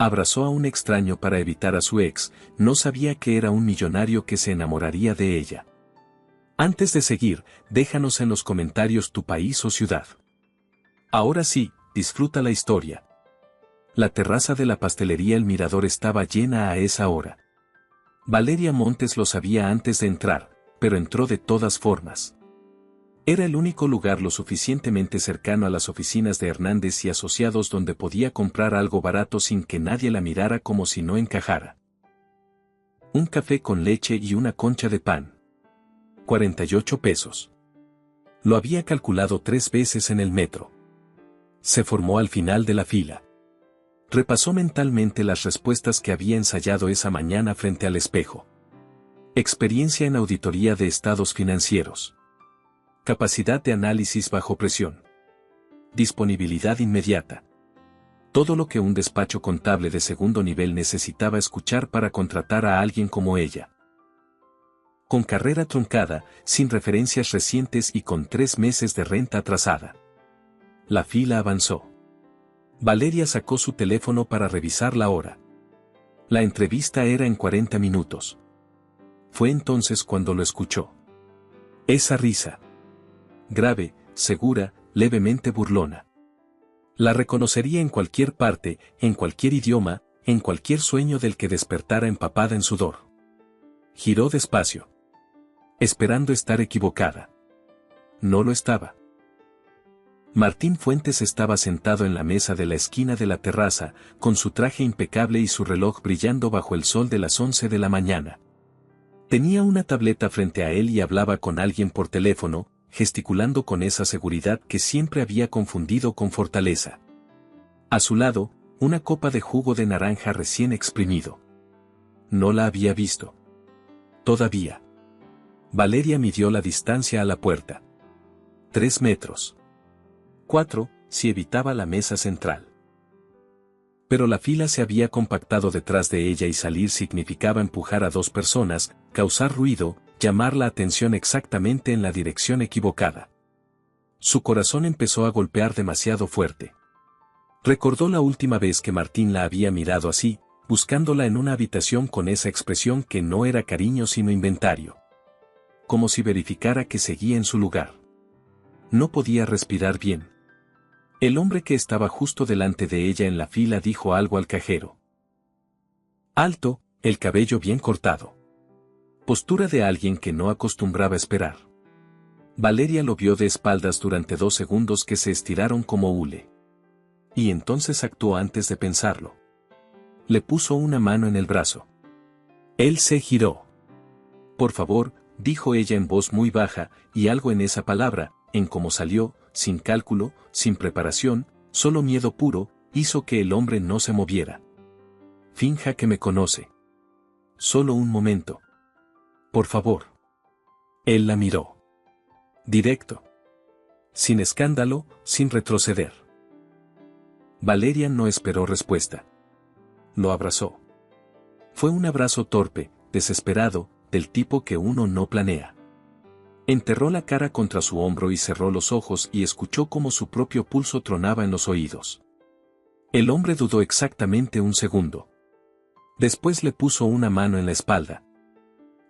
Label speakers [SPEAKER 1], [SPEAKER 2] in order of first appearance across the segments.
[SPEAKER 1] Abrazó a un extraño para evitar a su ex, no sabía que era un millonario que se enamoraría de ella. Antes de seguir, déjanos en los comentarios tu país o ciudad. Ahora sí, disfruta la historia. La terraza de la pastelería El Mirador estaba llena a esa hora. Valeria Montes lo sabía antes de entrar, pero entró de todas formas. Era el único lugar lo suficientemente cercano a las oficinas de Hernández y Asociados donde podía comprar algo barato sin que nadie la mirara como si no encajara. Un café con leche y una concha de pan. 48 pesos. Lo había calculado 3 veces en el metro. Se formó al final de la fila. Repasó mentalmente las respuestas que había ensayado esa mañana frente al espejo. Experiencia en auditoría de estados financieros. Capacidad de análisis bajo presión. Disponibilidad inmediata. Todo lo que un despacho contable de segundo nivel necesitaba escuchar para contratar a alguien como ella. Con carrera truncada, sin referencias recientes y con 3 meses de renta atrasada. La fila avanzó. Valeria sacó su teléfono para revisar la hora. La entrevista era en 40 minutos. Fue entonces cuando lo escuchó. Esa risa. Grave, segura, levemente burlona. La reconocería en cualquier parte, en cualquier idioma, en cualquier sueño del que despertara empapada en sudor. Giró despacio. Esperando estar equivocada. No lo estaba. Martín Fuentes estaba sentado en la mesa de la esquina de la terraza, con su traje impecable y su reloj brillando bajo el sol de las 11 de la mañana. Tenía una tableta frente a él y hablaba con alguien por teléfono, gesticulando con esa seguridad que siempre había confundido con fortaleza. A su lado, una copa de jugo de naranja recién exprimido. No la había visto. Todavía. Valeria midió la distancia a la puerta. 3 metros. 4, si evitaba la mesa central. Pero la fila se había compactado detrás de ella y salir significaba empujar a 2 personas, causar ruido, llamar la atención exactamente en la dirección equivocada. Su corazón empezó a golpear demasiado fuerte. Recordó la última vez que Martín la había mirado así, buscándola en una habitación con esa expresión que no era cariño sino inventario. Como si verificara que seguía en su lugar. No podía respirar bien. El hombre que estaba justo delante de ella en la fila dijo algo al cajero. Alto, el cabello bien cortado. Postura de alguien que no acostumbraba esperar. Valeria lo vio de espaldas durante 2 segundos que se estiraron como hule. Y entonces actuó antes de pensarlo. Le puso una mano en el brazo. Él se giró. Por favor, dijo ella en voz muy baja, y algo en esa palabra, en cómo salió, sin cálculo, sin preparación, solo miedo puro, hizo que el hombre no se moviera. Finja que me conoce. Solo un momento. Por favor. Él la miró. Directo. Sin escándalo, sin retroceder. Valeria no esperó respuesta. Lo abrazó. Fue un abrazo torpe, desesperado, del tipo que uno no planea. Enterró la cara contra su hombro y cerró los ojos y escuchó cómo su propio pulso tronaba en los oídos. El hombre dudó exactamente un segundo. Después le puso una mano en la espalda.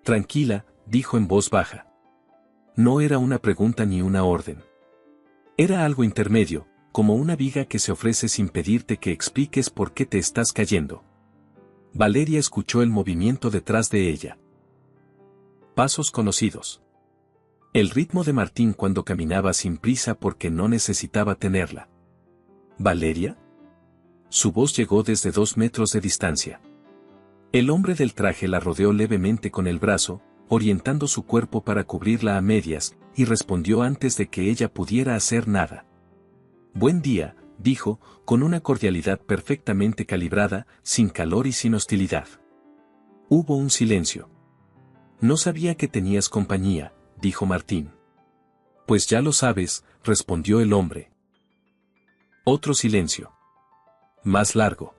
[SPEAKER 1] Tranquila, dijo en voz baja. No era una pregunta ni una orden. Era algo intermedio, como una viga que se ofrece sin pedirte que expliques por qué te estás cayendo. Valeria escuchó el movimiento detrás de ella. Pasos conocidos. El ritmo de Martín cuando caminaba sin prisa porque no necesitaba tenerla. ¿Valeria? Su voz llegó desde 2 metros de distancia. El hombre del traje la rodeó levemente con el brazo, orientando su cuerpo para cubrirla a medias, y respondió antes de que ella pudiera hacer nada. Buen día, dijo, con una cordialidad perfectamente calibrada, sin calor y sin hostilidad. Hubo un silencio. No sabía que tenías compañía, dijo Martín. Pues ya lo sabes, respondió el hombre. Otro silencio. Más largo.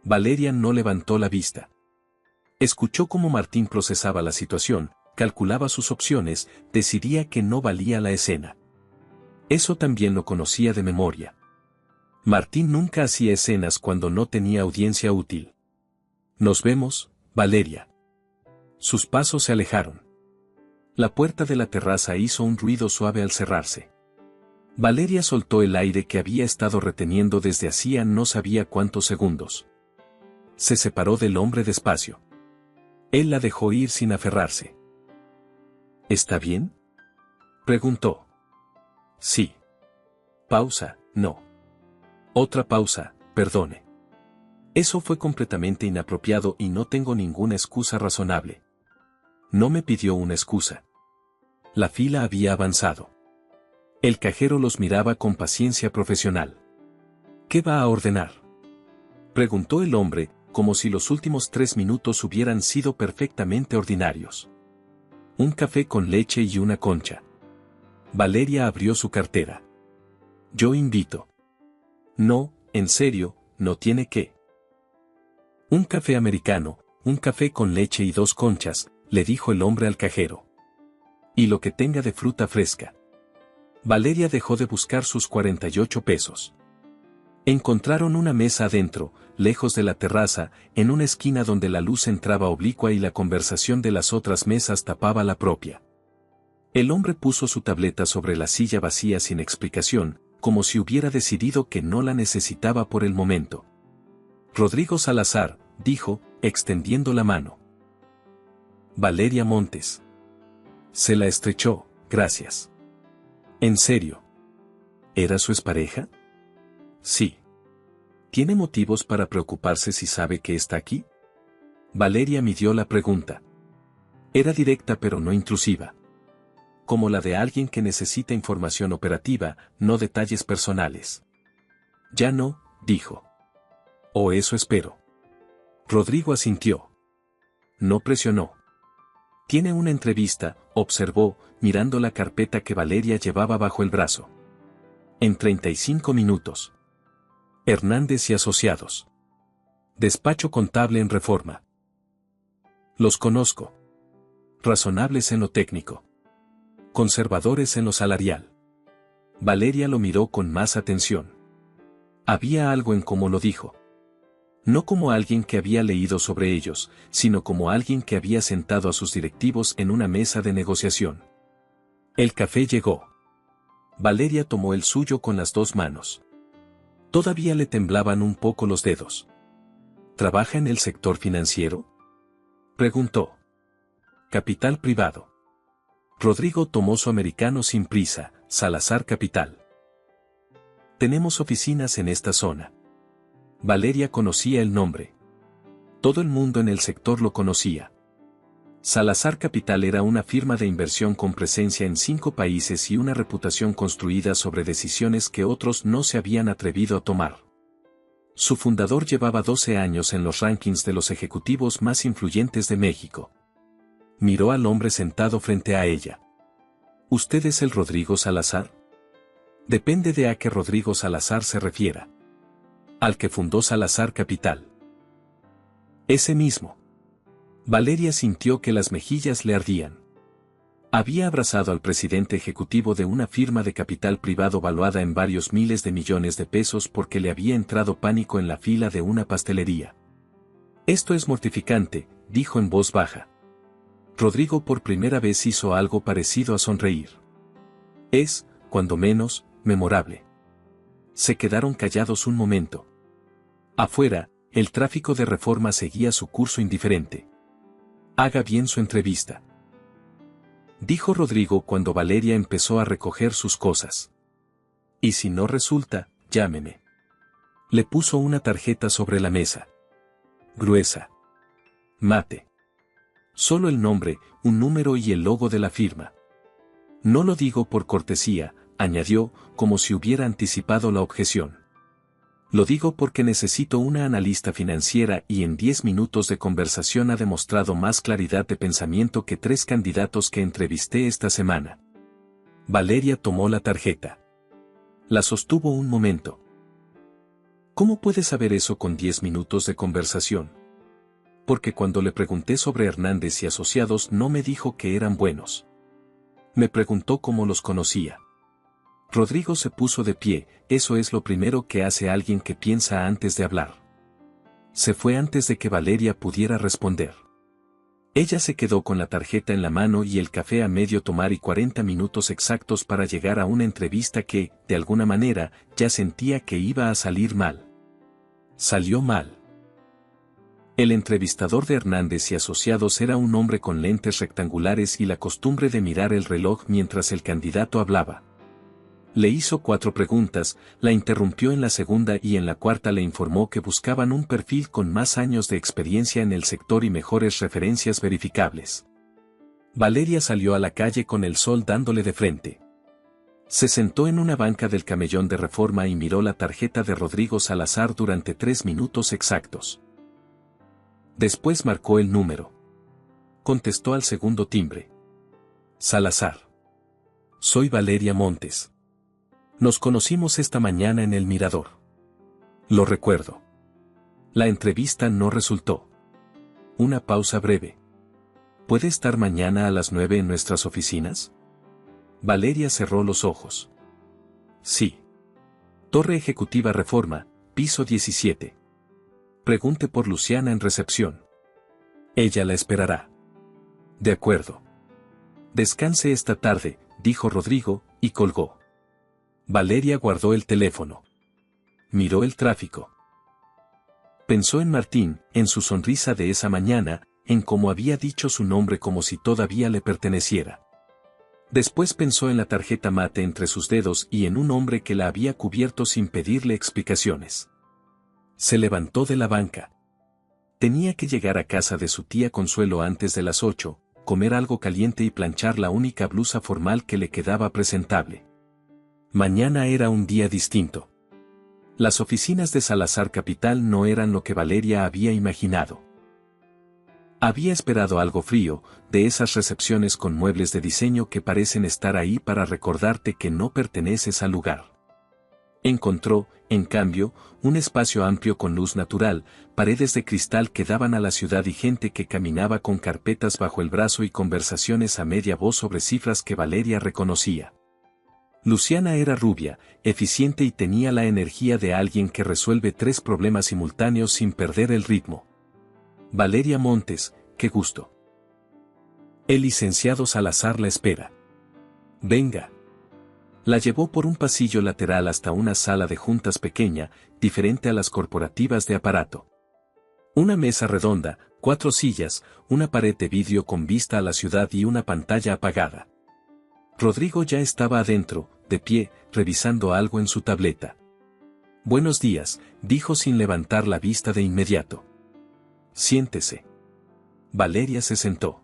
[SPEAKER 1] Valeria no levantó la vista. Escuchó cómo Martín procesaba la situación, calculaba sus opciones, decidía que no valía la escena. Eso también lo conocía de memoria. Martín nunca hacía escenas cuando no tenía audiencia útil. Nos vemos, Valeria. Sus pasos se alejaron. La puerta de la terraza hizo un ruido suave al cerrarse. Valeria soltó el aire que había estado reteniendo desde hacía no sabía cuántos segundos. Se separó del hombre despacio. Él la dejó ir sin aferrarse. ¿Está bien?, preguntó. Sí. Pausa, no. Otra pausa, perdone. Eso fue completamente inapropiado y no tengo ninguna excusa razonable. No me pidió una excusa. La fila había avanzado. El cajero los miraba con paciencia profesional. ¿Qué va a ordenar?, preguntó el hombre, como si los últimos 3 minutos hubieran sido perfectamente ordinarios. Un café con leche y una concha. Valeria abrió su cartera. Yo invito. No, en serio, no tiene que. Un café americano, un café con leche y 2 conchas, le dijo el hombre al cajero. Y lo que tenga de fruta fresca. Valeria dejó de buscar sus 48 pesos. Encontraron una mesa adentro, lejos de la terraza, en una esquina donde la luz entraba oblicua y la conversación de las otras mesas tapaba la propia. El hombre puso su tableta sobre la silla vacía sin explicación, como si hubiera decidido que no la necesitaba por el momento. Rodrigo Salazar, dijo, extendiendo la mano. Valeria Montes. Se la estrechó, gracias. ¿En serio? ¿Era su expareja? Sí. ¿Tiene motivos para preocuparse si sabe que está aquí? Valeria midió la pregunta. Era directa pero no intrusiva. Como la de alguien que necesita información operativa, no detalles personales. Ya no, dijo. O eso espero. Rodrigo asintió. No presionó. Tiene una entrevista, observó, mirando la carpeta que Valeria llevaba bajo el brazo. En 35 minutos. Hernández y Asociados. Despacho contable en Reforma. Los conozco. Razonables en lo técnico. Conservadores en lo salarial. Valeria lo miró con más atención. Había algo en cómo lo dijo. No como alguien que había leído sobre ellos, sino como alguien que había sentado a sus directivos en una mesa de negociación. El café llegó. Valeria tomó el suyo con las 2 manos. Todavía le temblaban un poco los dedos. ¿Trabaja en el sector financiero?, preguntó. Capital privado. Rodrigo tomó su americano sin prisa, Salazar Capital. Tenemos oficinas en esta zona. Valeria conocía el nombre. Todo el mundo en el sector lo conocía. Salazar Capital era una firma de inversión con presencia en 5 países y una reputación construida sobre decisiones que otros no se habían atrevido a tomar. Su fundador llevaba 12 años en los rankings de los ejecutivos más influyentes de México. Miró al hombre sentado frente a ella. ¿Usted es el Rodrigo Salazar? Depende de a qué Rodrigo Salazar se refiera. Al que fundó Salazar Capital. Ese mismo. Valeria sintió que las mejillas le ardían. Había abrazado al presidente ejecutivo de una firma de capital privado valuada en varios miles de millones de pesos porque le había entrado pánico en la fila de una pastelería. Esto es mortificante, dijo en voz baja. Rodrigo por primera vez hizo algo parecido a sonreír. Es, cuando menos, memorable. Se quedaron callados un momento. Afuera, el tráfico de Reforma seguía su curso indiferente. Haga bien su entrevista, dijo Rodrigo cuando Valeria empezó a recoger sus cosas. Y si no resulta, llámeme. Le puso una tarjeta sobre la mesa. Gruesa. Mate. Solo el nombre, un número y el logo de la firma. No lo digo por cortesía, añadió, como si hubiera anticipado la objeción. Lo digo porque necesito una analista financiera y en 10 minutos de conversación ha demostrado más claridad de pensamiento que 3 candidatos que entrevisté esta semana. Valeria tomó la tarjeta. La sostuvo un momento. ¿Cómo puede saber eso con 10 minutos de conversación? Porque cuando le pregunté sobre Hernández y Asociados no me dijo que eran buenos. Me preguntó cómo los conocía. Rodrigo se puso de pie, eso es lo primero que hace alguien que piensa antes de hablar. Se fue antes de que Valeria pudiera responder. Ella se quedó con la tarjeta en la mano y el café a medio tomar y 40 minutos exactos para llegar a una entrevista que, de alguna manera, ya sentía que iba a salir mal. Salió mal. El entrevistador de Hernández y Asociados era un hombre con lentes rectangulares y la costumbre de mirar el reloj mientras el candidato hablaba. Le hizo 4 preguntas, la interrumpió en la segunda y en la cuarta le informó que buscaban un perfil con más años de experiencia en el sector y mejores referencias verificables. Valeria salió a la calle con el sol dándole de frente. Se sentó en una banca del Camellón de Reforma y miró la tarjeta de Rodrigo Salazar durante 3 minutos exactos. Después marcó el número. Contestó al segundo timbre. Salazar. Soy Valeria Montes. Nos conocimos esta mañana en el Mirador. Lo recuerdo. La entrevista no resultó. Una pausa breve. ¿Puede estar mañana a las 9 en nuestras oficinas? Valeria cerró los ojos. Sí. Torre Ejecutiva Reforma, piso 17. Pregunte por Luciana en recepción. Ella la esperará. De acuerdo. Descanse esta tarde, dijo Rodrigo, y colgó. Valeria guardó el teléfono. Miró el tráfico. Pensó en Martín, en su sonrisa de esa mañana, en cómo había dicho su nombre como si todavía le perteneciera. Después pensó en la tarjeta mate entre sus dedos y en un hombre que la había cubierto sin pedirle explicaciones. Se levantó de la banca. Tenía que llegar a casa de su tía Consuelo antes de las 8, comer algo caliente y planchar la única blusa formal que le quedaba presentable. Mañana era un día distinto. Las oficinas de Salazar Capital no eran lo que Valeria había imaginado. Había esperado algo frío, de esas recepciones con muebles de diseño que parecen estar ahí para recordarte que no perteneces al lugar. Encontró, en cambio, un espacio amplio con luz natural, paredes de cristal que daban a la ciudad y gente que caminaba con carpetas bajo el brazo y conversaciones a media voz sobre cifras que Valeria reconocía. Luciana era rubia, eficiente y tenía la energía de alguien que resuelve 3 problemas simultáneos sin perder el ritmo. Valeria Montes, qué gusto. El licenciado Salazar la espera. Venga. La llevó por un pasillo lateral hasta una sala de juntas pequeña, diferente a las corporativas de aparato. Una mesa redonda, 4 sillas, una pared de vidrio con vista a la ciudad y una pantalla apagada. Rodrigo ya estaba adentro, de pie, revisando algo en su tableta. Buenos días, dijo sin levantar la vista de inmediato. Siéntese. Valeria se sentó.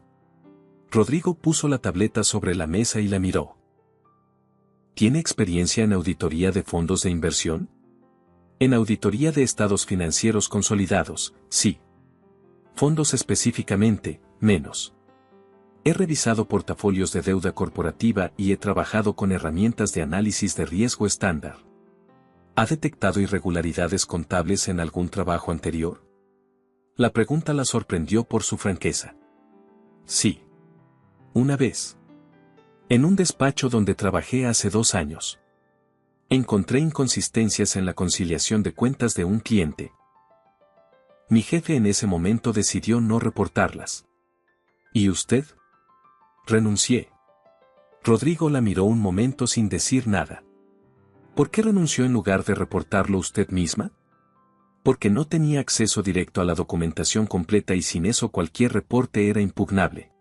[SPEAKER 1] Rodrigo puso la tableta sobre la mesa y la miró. ¿Tiene experiencia en auditoría de fondos de inversión? En auditoría de estados financieros consolidados, sí. Fondos específicamente, menos. He revisado portafolios de deuda corporativa y he trabajado con herramientas de análisis de riesgo estándar. ¿Ha detectado irregularidades contables en algún trabajo anterior? La pregunta la sorprendió por su franqueza. Sí. Una vez. En un despacho donde trabajé hace 2 años. Encontré inconsistencias en la conciliación de cuentas de un cliente. Mi jefe en ese momento decidió no reportarlas. ¿Y usted? Renuncié. Rodrigo la miró un momento sin decir nada. ¿Por qué renunció en lugar de reportarlo usted misma? Porque no tenía acceso directo a la documentación completa y sin eso cualquier reporte era impugnable.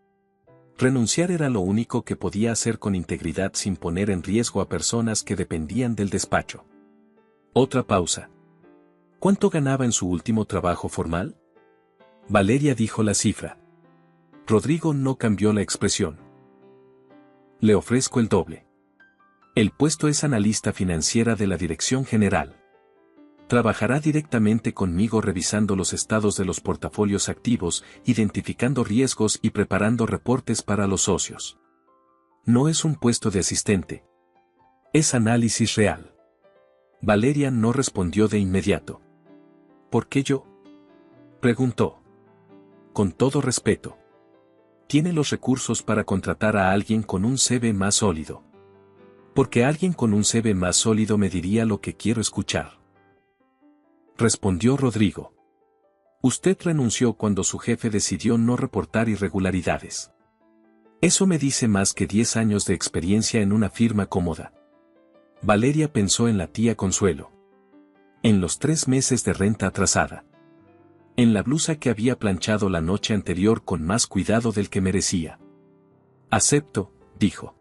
[SPEAKER 1] Renunciar era lo único que podía hacer con integridad sin poner en riesgo a personas que dependían del despacho. Otra pausa. ¿Cuánto ganaba en su último trabajo formal? Valeria dijo la cifra. Rodrigo no cambió la expresión. Le ofrezco el doble. El puesto es analista financiera de la Dirección General. Trabajará directamente conmigo revisando los estados de los portafolios activos, identificando riesgos y preparando reportes para los socios. No es un puesto de asistente. Es análisis real. Valeria no respondió de inmediato. ¿Por qué yo? Preguntó. Con todo respeto. Tiene los recursos para contratar a alguien con un CV más sólido. Porque alguien con un CV más sólido me diría lo que quiero escuchar. Respondió Rodrigo. Usted renunció cuando su jefe decidió no reportar irregularidades. Eso me dice más que 10 años de experiencia en una firma cómoda. Valeria pensó en la tía Consuelo. En los 3 meses de renta atrasada. En la blusa que había planchado la noche anterior con más cuidado del que merecía. Acepto, dijo.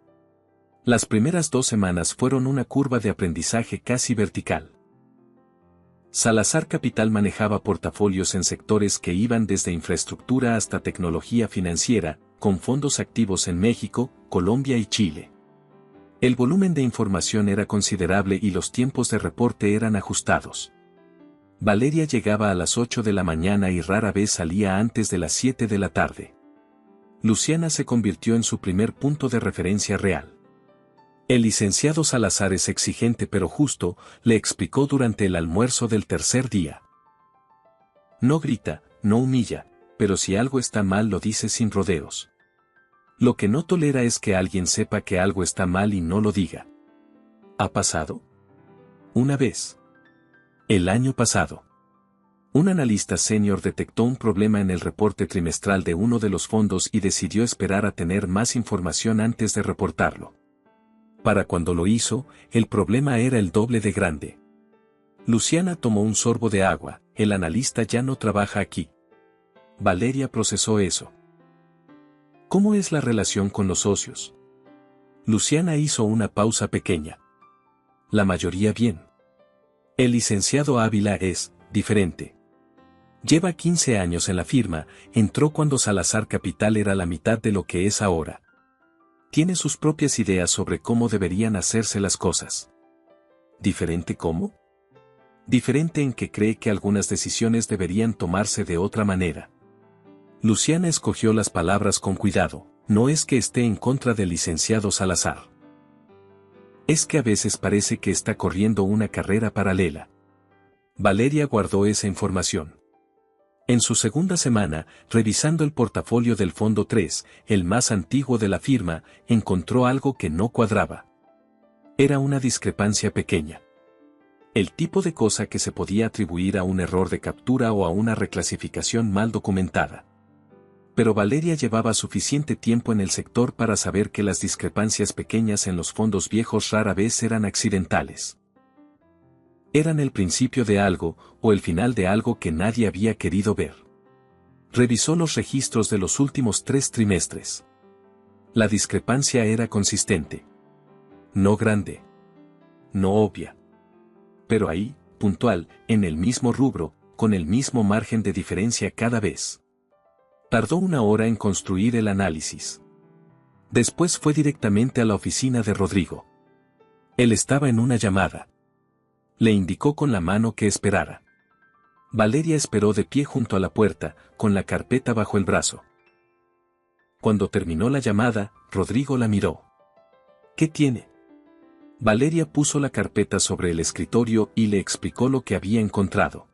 [SPEAKER 1] Las primeras 2 semanas fueron una curva de aprendizaje casi vertical. Salazar Capital manejaba portafolios en sectores que iban desde infraestructura hasta tecnología financiera, con fondos activos en México, Colombia y Chile. El volumen de información era considerable y los tiempos de reporte eran ajustados. Valeria llegaba a las 8 de la mañana y rara vez salía antes de las 7 de la tarde. Luciana se convirtió en su primer punto de referencia real. El licenciado Salazar es exigente pero justo, le explicó durante el almuerzo del tercer día. No grita, no humilla, pero si algo está mal lo dice sin rodeos. Lo que no tolera es que alguien sepa que algo está mal y no lo diga. ¿Ha pasado? Una vez. El año pasado. Un analista senior detectó un problema en el reporte trimestral de uno de los fondos y decidió esperar a tener más información antes de reportarlo. Para cuando lo hizo, el problema era el doble de grande. Luciana tomó un sorbo de agua, el analista ya no trabaja aquí. Valeria procesó eso. ¿Cómo es la relación con los socios? Luciana hizo una pausa pequeña. La mayoría bien. El licenciado Ávila es diferente. Lleva 15 años en la firma, entró cuando Salazar Capital era la mitad de lo que es ahora. Tiene sus propias ideas sobre cómo deberían hacerse las cosas. ¿Diferente cómo? Diferente en que cree que algunas decisiones deberían tomarse de otra manera. Luciana escogió las palabras con cuidado, no es que esté en contra del licenciado Salazar. Es que a veces parece que está corriendo una carrera paralela. Valeria guardó esa información. En su segunda semana, revisando el portafolio del Fondo 3, el más antiguo de la firma, encontró algo que no cuadraba. Era una discrepancia pequeña. El tipo de cosa que se podía atribuir a un error de captura o a una reclasificación mal documentada. Pero Valeria llevaba suficiente tiempo en el sector para saber que las discrepancias pequeñas en los fondos viejos rara vez eran accidentales. Eran el principio de algo, o el final de algo que nadie había querido ver. Revisó los registros de los últimos 3 trimestres. La discrepancia era consistente. No grande. No obvia. Pero ahí, puntual, en el mismo rubro, con el mismo margen de diferencia cada vez. Tardó 1 hora en construir el análisis. Después fue directamente a la oficina de Rodrigo. Él estaba en una llamada. Le indicó con la mano que esperara. Valeria esperó de pie junto a la puerta, con la carpeta bajo el brazo. Cuando terminó la llamada, Rodrigo la miró. ¿Qué tiene? Valeria puso la carpeta sobre el escritorio y le explicó lo que había encontrado.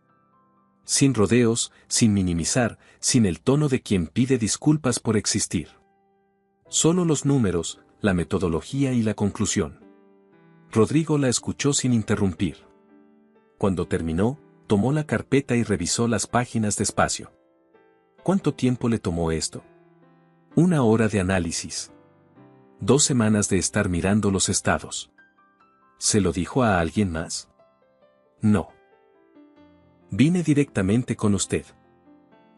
[SPEAKER 1] Sin rodeos, sin minimizar, sin el tono de quien pide disculpas por existir. Solo los números, la metodología y la conclusión. Rodrigo la escuchó sin interrumpir. Cuando terminó, tomó la carpeta y revisó las páginas despacio. ¿Cuánto tiempo le tomó esto? 1 hora de análisis. 2 semanas de estar mirando los estados. ¿Se lo dijo a alguien más? No. Vine directamente con usted.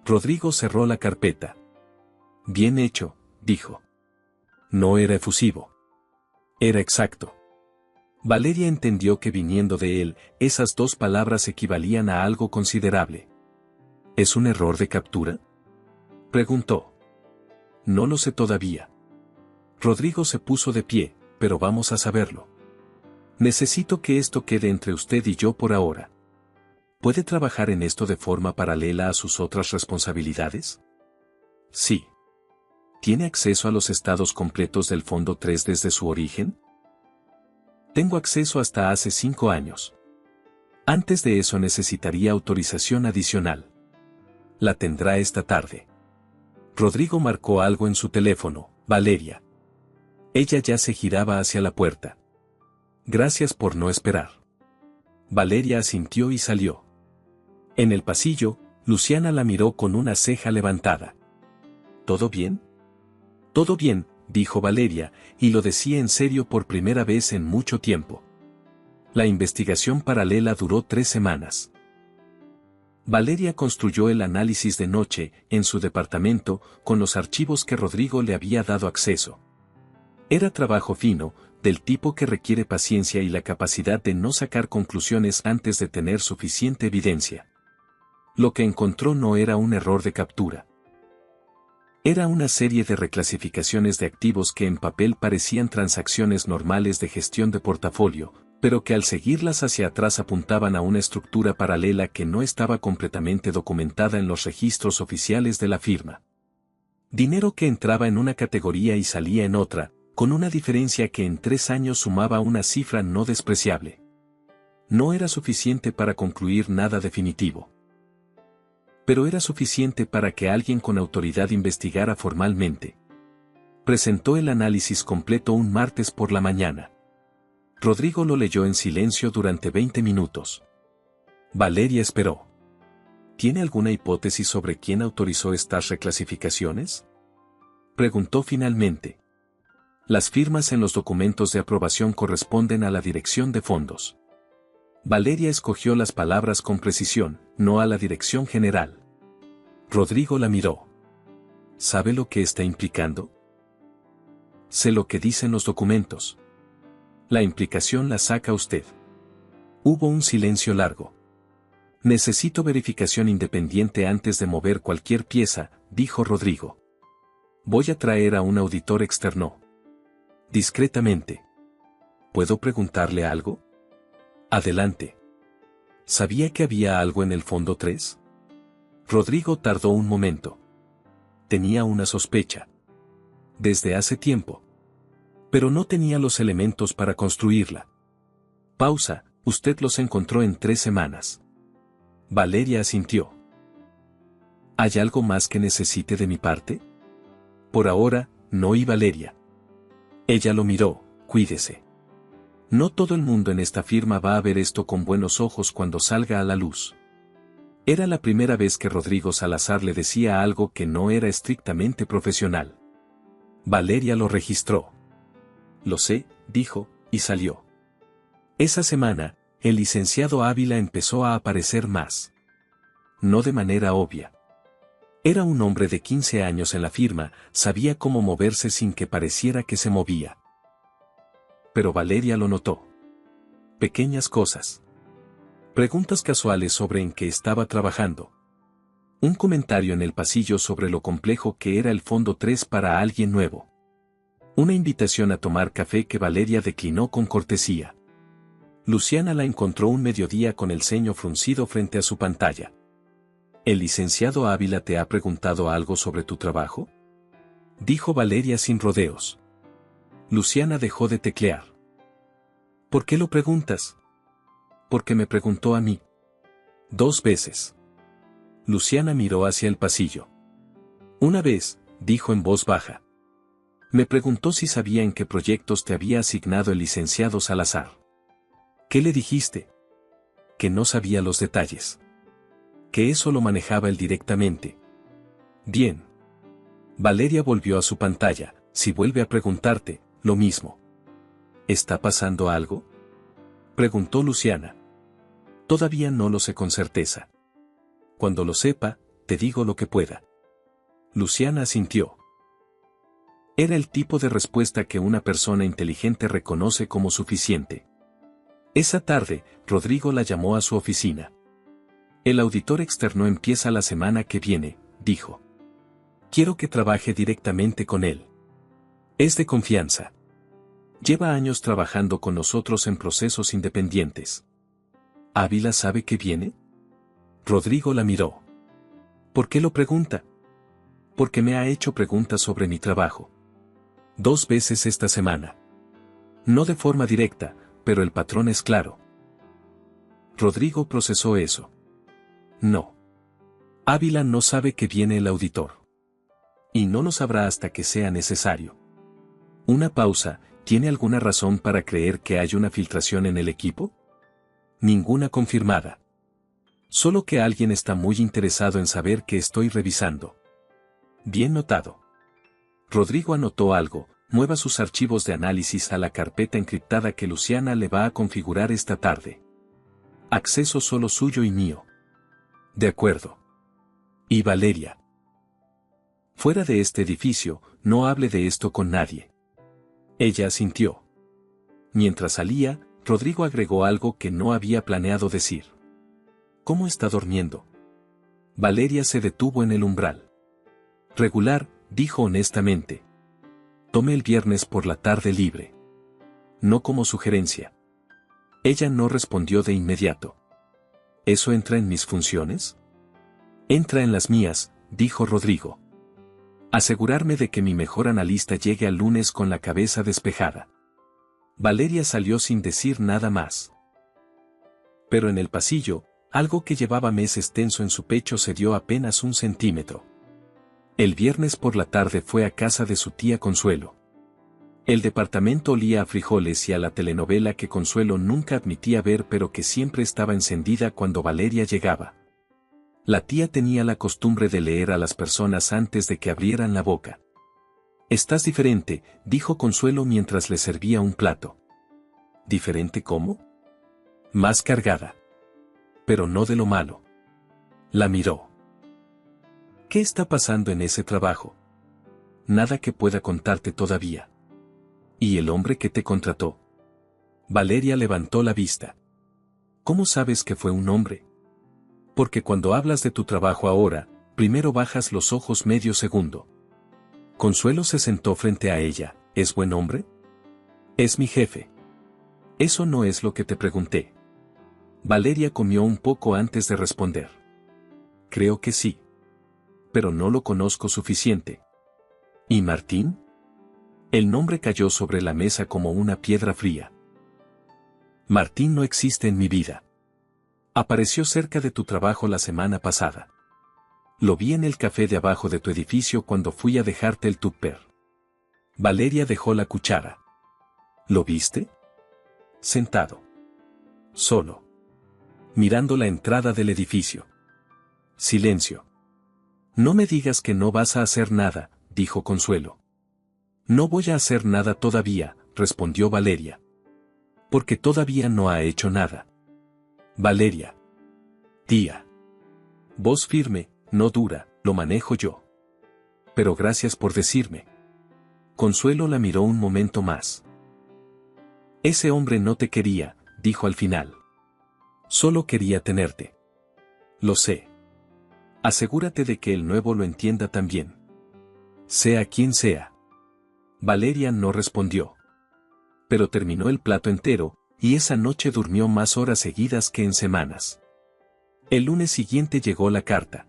[SPEAKER 1] Rodrigo cerró la carpeta. Bien hecho, dijo. No era efusivo. Era exacto. Valeria entendió que viniendo de él, esas 2 palabras equivalían a algo considerable. ¿Es un error de captura? Preguntó. No lo sé todavía. Rodrigo se puso de pie, pero vamos a saberlo. Necesito que esto quede entre usted y yo por ahora. ¿Puede trabajar en esto de forma paralela a sus otras responsabilidades? Sí. ¿Tiene acceso a los estados completos del Fondo 3 desde su origen? Tengo acceso hasta hace 5 años. Antes de eso necesitaría autorización adicional. La tendrá esta tarde. Rodrigo marcó algo en su teléfono, Valeria. Ella ya se giraba hacia la puerta. Gracias por no esperar. Valeria asintió y salió. En el pasillo, Luciana la miró con una ceja levantada. ¿Todo bien? Todo bien, dijo Valeria, y lo decía en serio por primera vez en mucho tiempo. La investigación paralela duró 3 semanas. Valeria construyó el análisis de noche, en su departamento, con los archivos que Rodrigo le había dado acceso. Era trabajo fino, del tipo que requiere paciencia y la capacidad de no sacar conclusiones antes de tener suficiente evidencia. Lo que encontró no era un error de captura. Era una serie de reclasificaciones de activos que en papel parecían transacciones normales de gestión de portafolio, pero que al seguirlas hacia atrás apuntaban a una estructura paralela que no estaba completamente documentada en los registros oficiales de la firma. Dinero que entraba en una categoría y salía en otra, con una diferencia que en 3 años sumaba una cifra no despreciable. No era suficiente para concluir nada definitivo. Pero era suficiente para que alguien con autoridad investigara formalmente. Presentó el análisis completo un martes por la mañana. Rodrigo lo leyó en silencio durante 20 minutos. Valeria esperó. ¿Tiene alguna hipótesis sobre quién autorizó estas reclasificaciones?, preguntó finalmente. Las firmas en los documentos de aprobación corresponden a la dirección de fondos. Valeria escogió las palabras con precisión, no a la dirección general. Rodrigo la miró. ¿Sabe lo que está implicando? Sé lo que dicen los documentos. La implicación la saca usted. Hubo un silencio largo. Necesito verificación independiente antes de mover cualquier pieza, dijo Rodrigo. Voy a traer a un auditor externo. Discretamente. ¿Puedo preguntarle algo? Adelante. ¿Sabía que había algo en el fondo 3? Rodrigo tardó un momento. Tenía una sospecha. Desde hace tiempo. Pero no tenía los elementos para construirla. Pausa, usted los encontró en 3 semanas. Valeria asintió. ¿Hay algo más que necesite de mi parte? Por ahora, no, y Valeria. Ella lo miró, cuídese. No todo el mundo en esta firma va a ver esto con buenos ojos cuando salga a la luz. Era la primera vez que Rodrigo Salazar le decía algo que no era estrictamente profesional. Valeria lo registró. Lo sé, dijo, y salió. Esa semana, el licenciado Ávila empezó a aparecer más. No de manera obvia. Era un hombre de 15 años en la firma, sabía cómo moverse sin que pareciera que se movía. Pero Valeria lo notó. Pequeñas cosas. Preguntas casuales sobre en qué estaba trabajando. Un comentario en el pasillo sobre lo complejo que era el fondo 3 para alguien nuevo. Una invitación a tomar café que Valeria declinó con cortesía. Luciana la encontró un mediodía con el ceño fruncido frente a su pantalla. ¿El licenciado Ávila te ha preguntado algo sobre tu trabajo?, dijo Valeria sin rodeos. Luciana dejó de teclear. ¿Por qué lo preguntas? Porque me preguntó a mí. 2 veces. Luciana miró hacia el pasillo. Una vez, dijo en voz baja. Me preguntó si sabía en qué proyectos te había asignado el licenciado Salazar. ¿Qué le dijiste? Que no sabía los detalles. Que eso lo manejaba él directamente. Bien. Valeria volvió a su pantalla. Si vuelve a preguntarte, lo mismo. ¿Está pasando algo?, preguntó Luciana. Todavía no lo sé con certeza. Cuando lo sepa, te digo lo que pueda. Luciana asintió. Era el tipo de respuesta que una persona inteligente reconoce como suficiente. Esa tarde, Rodrigo la llamó a su oficina. El auditor externo empieza la semana que viene, dijo. Quiero que trabaje directamente con él. Es de confianza. Lleva años trabajando con nosotros en procesos independientes. ¿Ávila sabe que viene? Rodrigo la miró. ¿Por qué lo pregunta? Porque me ha hecho preguntas sobre mi trabajo. 2 veces esta semana. No de forma directa, pero el patrón es claro. Rodrigo procesó eso. No. Ávila no sabe que viene el auditor. Y no lo sabrá hasta que sea necesario. Una pausa, ¿Tiene alguna razón para creer que hay una filtración en el equipo? Ninguna confirmada. Solo que alguien está muy interesado en saber qué estoy revisando. Bien notado. Rodrigo anotó algo: mueva sus archivos de análisis a la carpeta encriptada que Luciana le va a configurar esta tarde. Acceso solo suyo y mío. De acuerdo. Y Valeria. Fuera de este edificio, no hable de esto con nadie. Ella asintió. Mientras salía, Rodrigo agregó algo que no había planeado decir. ¿Cómo está durmiendo? Valeria se detuvo en el umbral. Regular, dijo honestamente. Tome el viernes por la tarde libre. No como sugerencia. Ella no respondió de inmediato. ¿Eso entra en mis funciones? Entra en las mías, dijo Rodrigo. Asegurarme de que mi mejor analista llegue al lunes con la cabeza despejada. Valeria salió sin decir nada más. Pero en el pasillo, algo que llevaba meses tenso en su pecho cedió apenas 1 centímetro. El viernes por la tarde fue a casa de su tía Consuelo. El departamento olía a frijoles y a la telenovela que Consuelo nunca admitía ver, pero que siempre estaba encendida cuando Valeria llegaba. La tía tenía la costumbre de leer a las personas antes de que abrieran la boca. «Estás diferente», dijo Consuelo mientras le servía un plato. ¿Diferente cómo? Más cargada. Pero no de lo malo. La miró. ¿Qué está pasando en ese trabajo? Nada que pueda contarte todavía. ¿Y el hombre que te contrató? Valeria levantó la vista. ¿Cómo sabes que fue un hombre? Porque cuando hablas de tu trabajo ahora, primero bajas los ojos medio segundo. Consuelo se sentó frente a ella. ¿Es buen hombre? Es mi jefe. Eso no es lo que te pregunté. Valeria comió un poco antes de responder. Creo que sí. Pero no lo conozco suficiente. ¿Y Martín? El nombre cayó sobre la mesa como una piedra fría. Martín no existe en mi vida. Apareció cerca de tu trabajo la semana pasada. Lo vi en el café de abajo de tu edificio cuando fui a dejarte el tupper. Valeria dejó la cuchara. ¿Lo viste? Sentado. Solo. Mirando la entrada del edificio. Silencio. No me digas que no vas a hacer nada, dijo Consuelo. No voy a hacer nada todavía, respondió Valeria. Porque todavía no ha hecho nada. Valeria. Tía. Voz firme, no dura, lo manejo yo. Pero gracias por decirme. Consuelo la miró un momento más. Ese hombre no te quería, dijo al final. Solo quería tenerte. Lo sé. Asegúrate de que el nuevo lo entienda también. Sea quien sea. Valeria no respondió. Pero terminó el plato entero, y esa noche durmió más horas seguidas que en semanas. El lunes siguiente llegó la carta.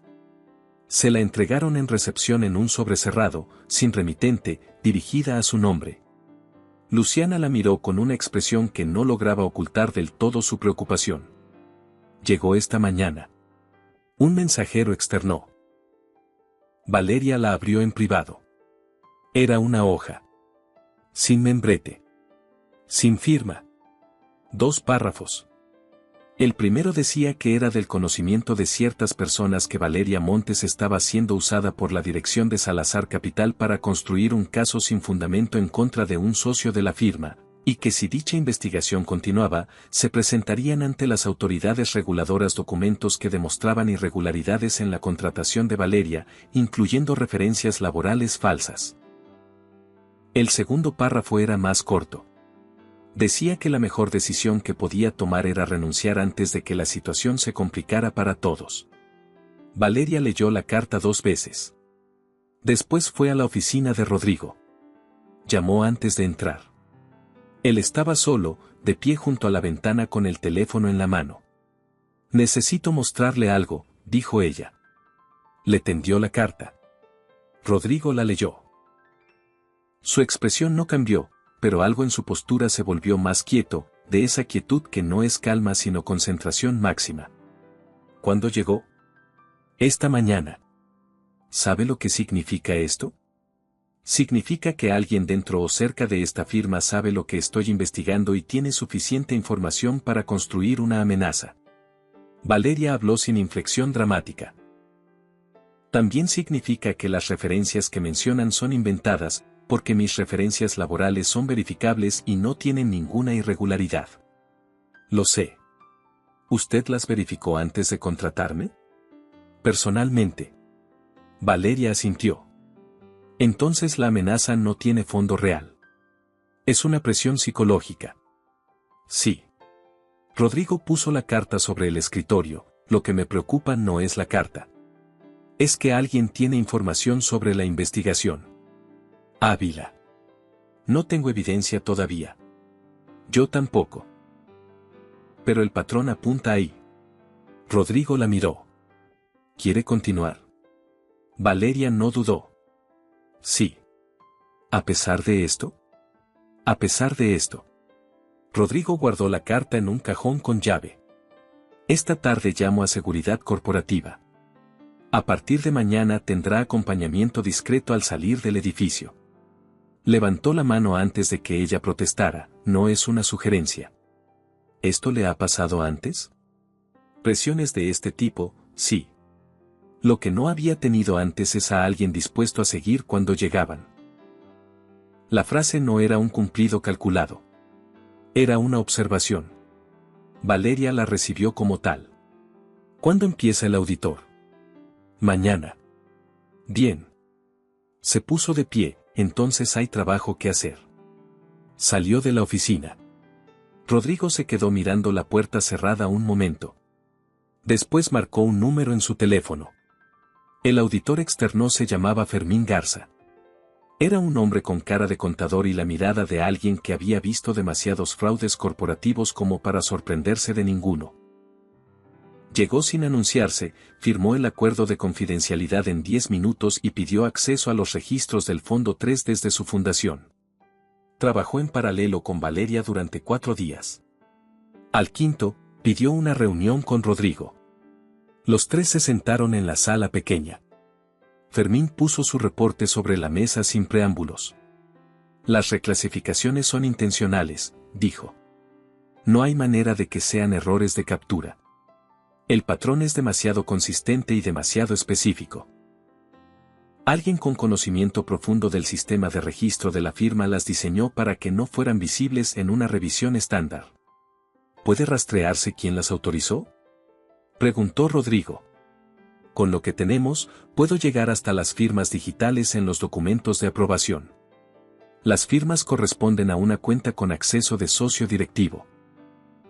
[SPEAKER 1] Se la entregaron en recepción en un sobre cerrado, sin remitente, dirigida a su nombre. Luciana la miró con una expresión que no lograba ocultar del todo su preocupación. Llegó esta mañana. Un mensajero externó. Valeria la abrió en privado. Era una hoja. Sin membrete. Sin firma. 2 párrafos. El primero decía que era del conocimiento de ciertas personas que Valeria Montes estaba siendo usada por la dirección de Salazar Capital para construir un caso sin fundamento en contra de un socio de la firma, y que si dicha investigación continuaba, se presentarían ante las autoridades reguladoras documentos que demostraban irregularidades en la contratación de Valeria, incluyendo referencias laborales falsas. El segundo párrafo era más corto. Decía que la mejor decisión que podía tomar era renunciar antes de que la situación se complicara para todos. Valeria leyó la carta 2 veces. Después fue a la oficina de Rodrigo. Llamó antes de entrar. Él estaba solo, de pie junto a la ventana con el teléfono en la mano. Necesito mostrarle algo, dijo ella. Le tendió la carta. Rodrigo la leyó. Su expresión no cambió, pero algo en su postura se volvió más quieto, de esa quietud que no es calma sino concentración máxima. ¿Cuándo llegó? Esta mañana. ¿Sabe lo que significa esto? Significa que alguien dentro o cerca de esta firma sabe lo que estoy investigando y tiene suficiente información para construir una amenaza. Valeria habló sin inflexión dramática. También significa que las referencias que mencionan son inventadas, porque mis referencias laborales son verificables y no tienen ninguna irregularidad. Lo sé. ¿Usted las verificó antes de contratarme? Personalmente. Valeria asintió. Entonces la amenaza no tiene fondo real. Es una presión psicológica. Sí. Rodrigo puso la carta sobre el escritorio. Lo que me preocupa no es la carta. Es que alguien tiene información sobre la investigación. Ávila. No tengo evidencia todavía. Yo tampoco. Pero el patrón apunta ahí. Rodrigo la miró. ¿Quiere continuar? Valeria no dudó. Sí. ¿A pesar de esto? A pesar de esto. Rodrigo guardó la carta en un cajón con llave. Esta tarde llamo a seguridad corporativa. A partir de mañana tendrá acompañamiento discreto al salir del edificio. Levantó la mano antes de que ella protestara, no es una sugerencia. ¿Esto le ha pasado antes? Presiones de este tipo, sí. Lo que no había tenido antes es a alguien dispuesto a seguir cuando llegaban. La frase no era un cumplido calculado. Era una observación. Valeria la recibió como tal. ¿Cuándo empieza el auditor? Mañana. Bien. Se puso de pie, entonces hay trabajo que hacer. Salió de la oficina. Rodrigo se quedó mirando la puerta cerrada un momento. Después marcó un número en su teléfono. El auditor externo se llamaba Fermín Garza. Era un hombre con cara de contador y la mirada de alguien que había visto demasiados fraudes corporativos como para sorprenderse de ninguno. Llegó sin anunciarse, firmó el acuerdo de confidencialidad en 10 minutos y pidió acceso a los registros del Fondo 3 desde su fundación. Trabajó en paralelo con Valeria durante 4 días. Al quinto, pidió una reunión con Rodrigo. Los tres se sentaron en la sala pequeña. Fermín puso su reporte sobre la mesa sin preámbulos. Las reclasificaciones son intencionales, dijo. No hay manera de que sean errores de captura. El patrón es demasiado consistente y demasiado específico. Alguien con conocimiento profundo del sistema de registro de la firma las diseñó para que no fueran visibles en una revisión estándar. ¿Puede rastrearse quién las autorizó? Preguntó Rodrigo. Con lo que tenemos, puedo llegar hasta las firmas digitales en los documentos de aprobación. Las firmas corresponden a una cuenta con acceso de socio directivo.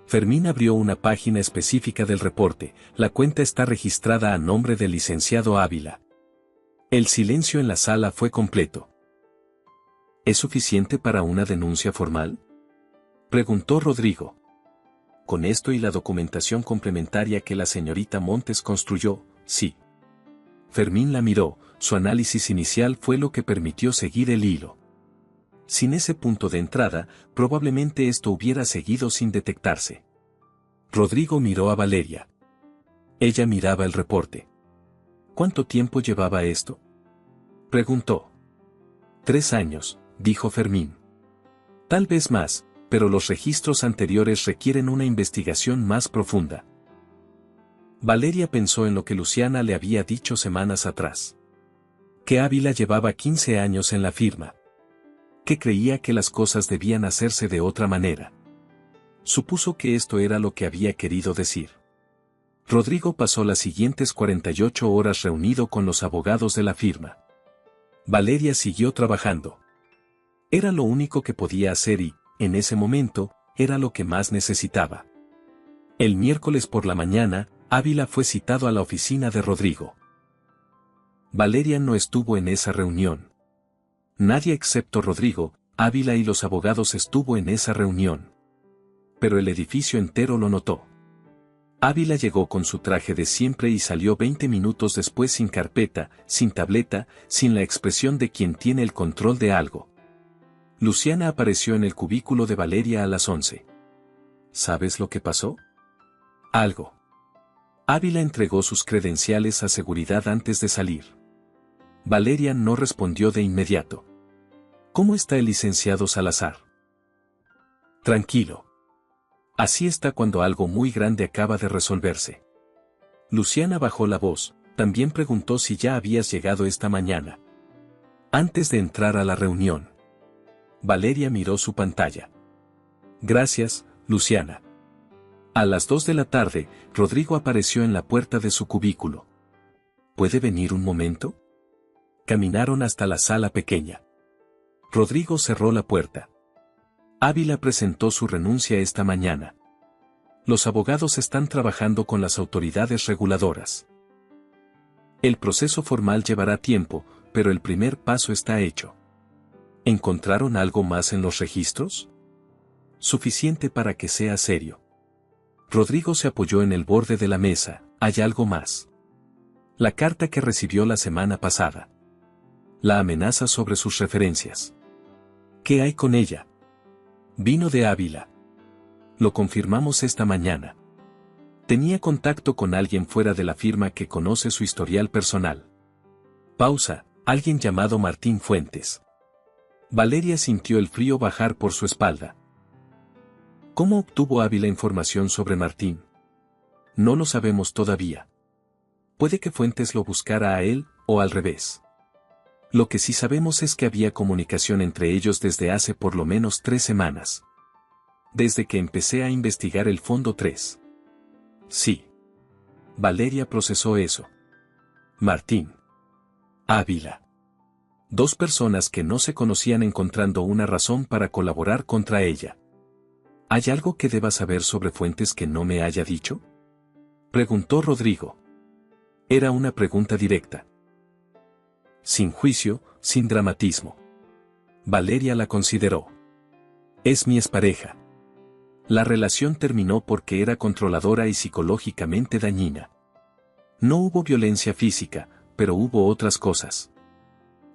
[SPEAKER 1] Fermín abrió una página específica del reporte. La cuenta está registrada a nombre del licenciado Ávila. El silencio en la sala fue completo. ¿Es suficiente para una denuncia formal? Preguntó Rodrigo. Con esto y la documentación complementaria que la señorita Montes construyó, sí. Fermín la miró, su análisis inicial fue lo que permitió seguir el hilo. Sin ese punto de entrada, probablemente esto hubiera seguido sin detectarse. Rodrigo miró a Valeria. Ella miraba el reporte. ¿Cuánto tiempo llevaba esto? Preguntó. 3 años, dijo Fermín. Tal vez más, pero los registros anteriores requieren una investigación más profunda. Valeria pensó en lo que Luciana le había dicho semanas atrás. Que Ávila llevaba 15 años en la firma. Que creía que las cosas debían hacerse de otra manera. Supuso que esto era lo que había querido decir. Rodrigo pasó las siguientes 48 horas reunido con los abogados de la firma. Valeria siguió trabajando. Era lo único que podía hacer y, en ese momento, era lo que más necesitaba. El miércoles por la mañana, Ávila fue citado a la oficina de Rodrigo. Valeria no estuvo en esa reunión. Nadie excepto Rodrigo, Ávila y los abogados estuvo en esa reunión. Pero el edificio entero lo notó. Ávila llegó con su traje de siempre y salió 20 minutos después sin carpeta, sin tableta, sin la expresión de quien tiene el control de algo. Luciana apareció en el cubículo de Valeria a las 11. ¿Sabes lo que pasó? Algo. Ávila entregó sus credenciales a seguridad antes de salir. Valeria no respondió de inmediato. ¿Cómo está el licenciado Salazar? Tranquilo. Así está cuando algo muy grande acaba de resolverse. Luciana bajó la voz, también preguntó si ya habías llegado esta mañana. Antes de entrar a la reunión. Valeria miró su pantalla. Gracias, Luciana. A las 2 de la tarde, Rodrigo apareció en la puerta de su cubículo. ¿Puede venir un momento? Caminaron hasta la sala pequeña. Rodrigo cerró la puerta. Ávila presentó su renuncia esta mañana. Los abogados están trabajando con las autoridades reguladoras. El proceso formal llevará tiempo, pero el primer paso está hecho. ¿Encontraron algo más en los registros? Suficiente para que sea serio. Rodrigo se apoyó en el borde de la mesa. ¿Hay algo más? La carta que recibió la semana pasada. La amenaza sobre sus referencias. ¿Qué hay con ella? Vino de Ávila. Lo confirmamos esta mañana. Tenía contacto con alguien fuera de la firma que conoce su historial personal. Pausa, alguien llamado Martín Fuentes. Valeria sintió el frío bajar por su espalda. ¿Cómo obtuvo Ávila información sobre Martín? No lo sabemos todavía. Puede que Fuentes lo buscara a él, o al revés. Lo que sí sabemos es que había comunicación entre ellos desde hace por lo menos 3 semanas. Desde que empecé a investigar el Fondo 3. Sí. Valeria procesó eso. Martín. Ávila. 2 personas que no se conocían encontrando una razón para colaborar contra ella. ¿Hay algo que deba saber sobre Fuentes que no me haya dicho? Preguntó Rodrigo. Era una pregunta directa. Sin juicio, sin dramatismo. Valeria la consideró. Es mi expareja. La relación terminó porque era controladora y psicológicamente dañina. No hubo violencia física, pero hubo otras cosas.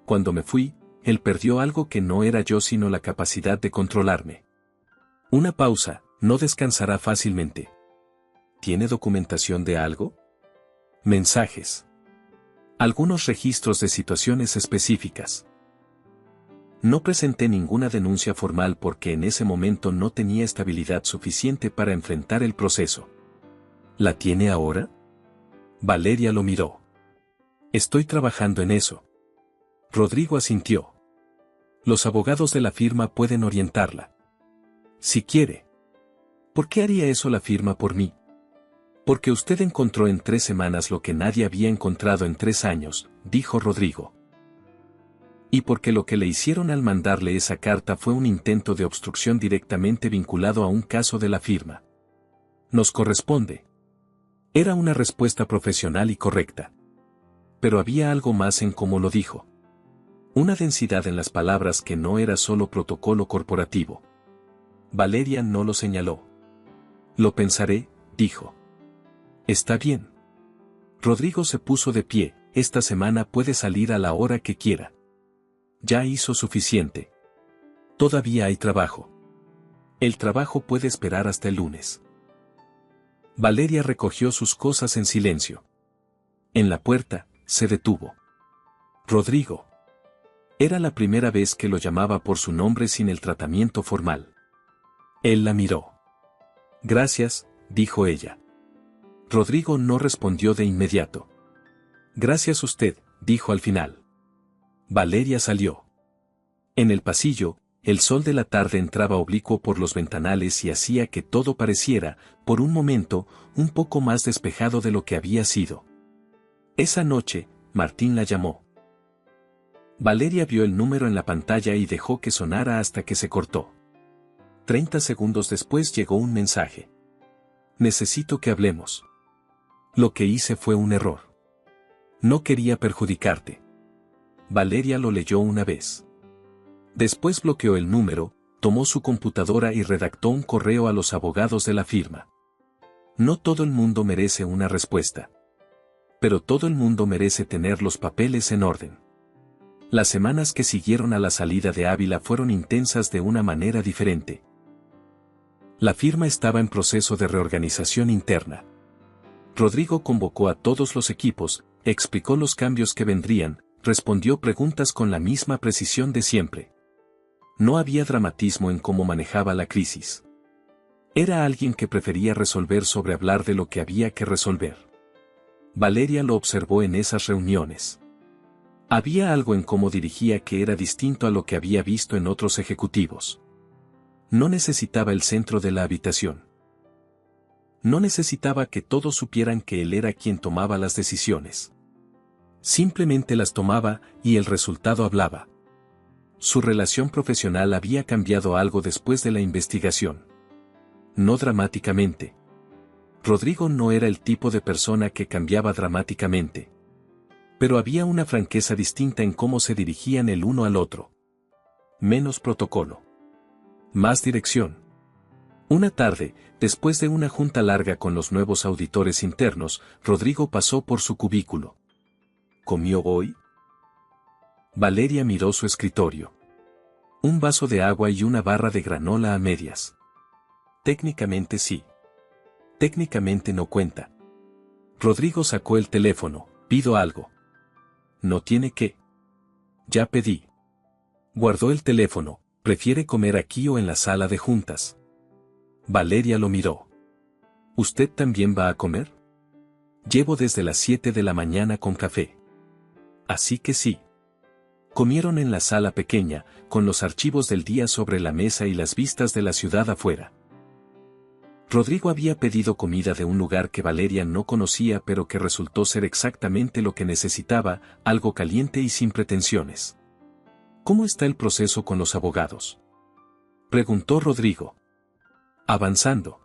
[SPEAKER 1] Cuando me fui, él perdió algo que no era yo sino la capacidad de controlarme. Una pausa, no descansará fácilmente. ¿Tiene documentación de algo? Mensajes. Algunos registros de situaciones específicas. No presenté ninguna denuncia formal porque en ese momento no tenía estabilidad suficiente para enfrentar el proceso. ¿La tiene ahora? Valeria lo miró. Estoy trabajando en eso. Rodrigo asintió. Los abogados de la firma pueden orientarla. Si quiere. ¿Por qué haría eso la firma por mí? Porque usted encontró en 3 semanas lo que nadie había encontrado en 3 años, dijo Rodrigo. Y porque lo que le hicieron al mandarle esa carta fue un intento de obstrucción directamente vinculado a un caso de la firma. Nos corresponde. Era una respuesta profesional y correcta. Pero había algo más en cómo lo dijo. Una densidad en las palabras que no era solo protocolo corporativo. Valeria no lo señaló. Lo pensaré, dijo. Está bien. Rodrigo se puso de pie. Esta semana puede salir a la hora que quiera. Ya hizo suficiente. Todavía hay trabajo. El trabajo puede esperar hasta el lunes. Valeria recogió sus cosas en silencio. En la puerta, se detuvo. Rodrigo. Era la primera vez que lo llamaba por su nombre sin el tratamiento formal. Él la miró. Gracias, dijo ella. Rodrigo no respondió de inmediato. Gracias usted, dijo al final. Valeria salió. En el pasillo, el sol de la tarde entraba oblicuo por los ventanales y hacía que todo pareciera, por un momento, un poco más despejado de lo que había sido. Esa noche, Martín la llamó. Valeria vio el número en la pantalla y dejó que sonara hasta que se cortó. 30 segundos después llegó un mensaje. Necesito que hablemos. Lo que hice fue un error. No quería perjudicarte. Valeria lo leyó una vez. Después bloqueó el número, tomó su computadora y redactó un correo a los abogados de la firma. No todo el mundo merece una respuesta. Pero todo el mundo merece tener los papeles en orden. Las semanas que siguieron a la salida de Ávila fueron intensas de una manera diferente. La firma estaba en proceso de reorganización interna. Rodrigo convocó a todos los equipos, explicó los cambios que vendrían, respondió preguntas con la misma precisión de siempre. No había dramatismo en cómo manejaba la crisis. Era alguien que prefería resolver sobre hablar de lo que había que resolver. Valeria lo observó en esas reuniones. Había algo en cómo dirigía que era distinto a lo que había visto en otros ejecutivos. No necesitaba el centro de la habitación. No necesitaba que todos supieran que él era quien tomaba las decisiones. Simplemente las tomaba y el resultado hablaba. Su relación profesional había cambiado algo después de la investigación. No dramáticamente. Rodrigo no era el tipo de persona que cambiaba dramáticamente. Pero había una franqueza distinta en cómo se dirigían el uno al otro. Menos protocolo. Más dirección. Una tarde, después de una junta larga con los nuevos auditores internos, Rodrigo pasó por su cubículo. ¿Comió hoy? Valeria miró su escritorio. Un vaso de agua y una barra de granola a medias. Técnicamente sí. Técnicamente no cuenta. Rodrigo sacó el teléfono. Pido algo. No tiene que. Ya pedí. Guardó el teléfono. ¿Prefiere comer aquí o en la sala de juntas? Valeria lo miró. ¿Usted también va a comer? Llevo desde las 7 de la mañana con café. Así que sí. Comieron en la sala pequeña, con los archivos del día sobre la mesa y las vistas de la ciudad afuera. Rodrigo había pedido comida de un lugar que Valeria no conocía pero que resultó ser exactamente lo que necesitaba, algo caliente y sin pretensiones. ¿Cómo está el proceso con los abogados?, preguntó Rodrigo. Avanzando.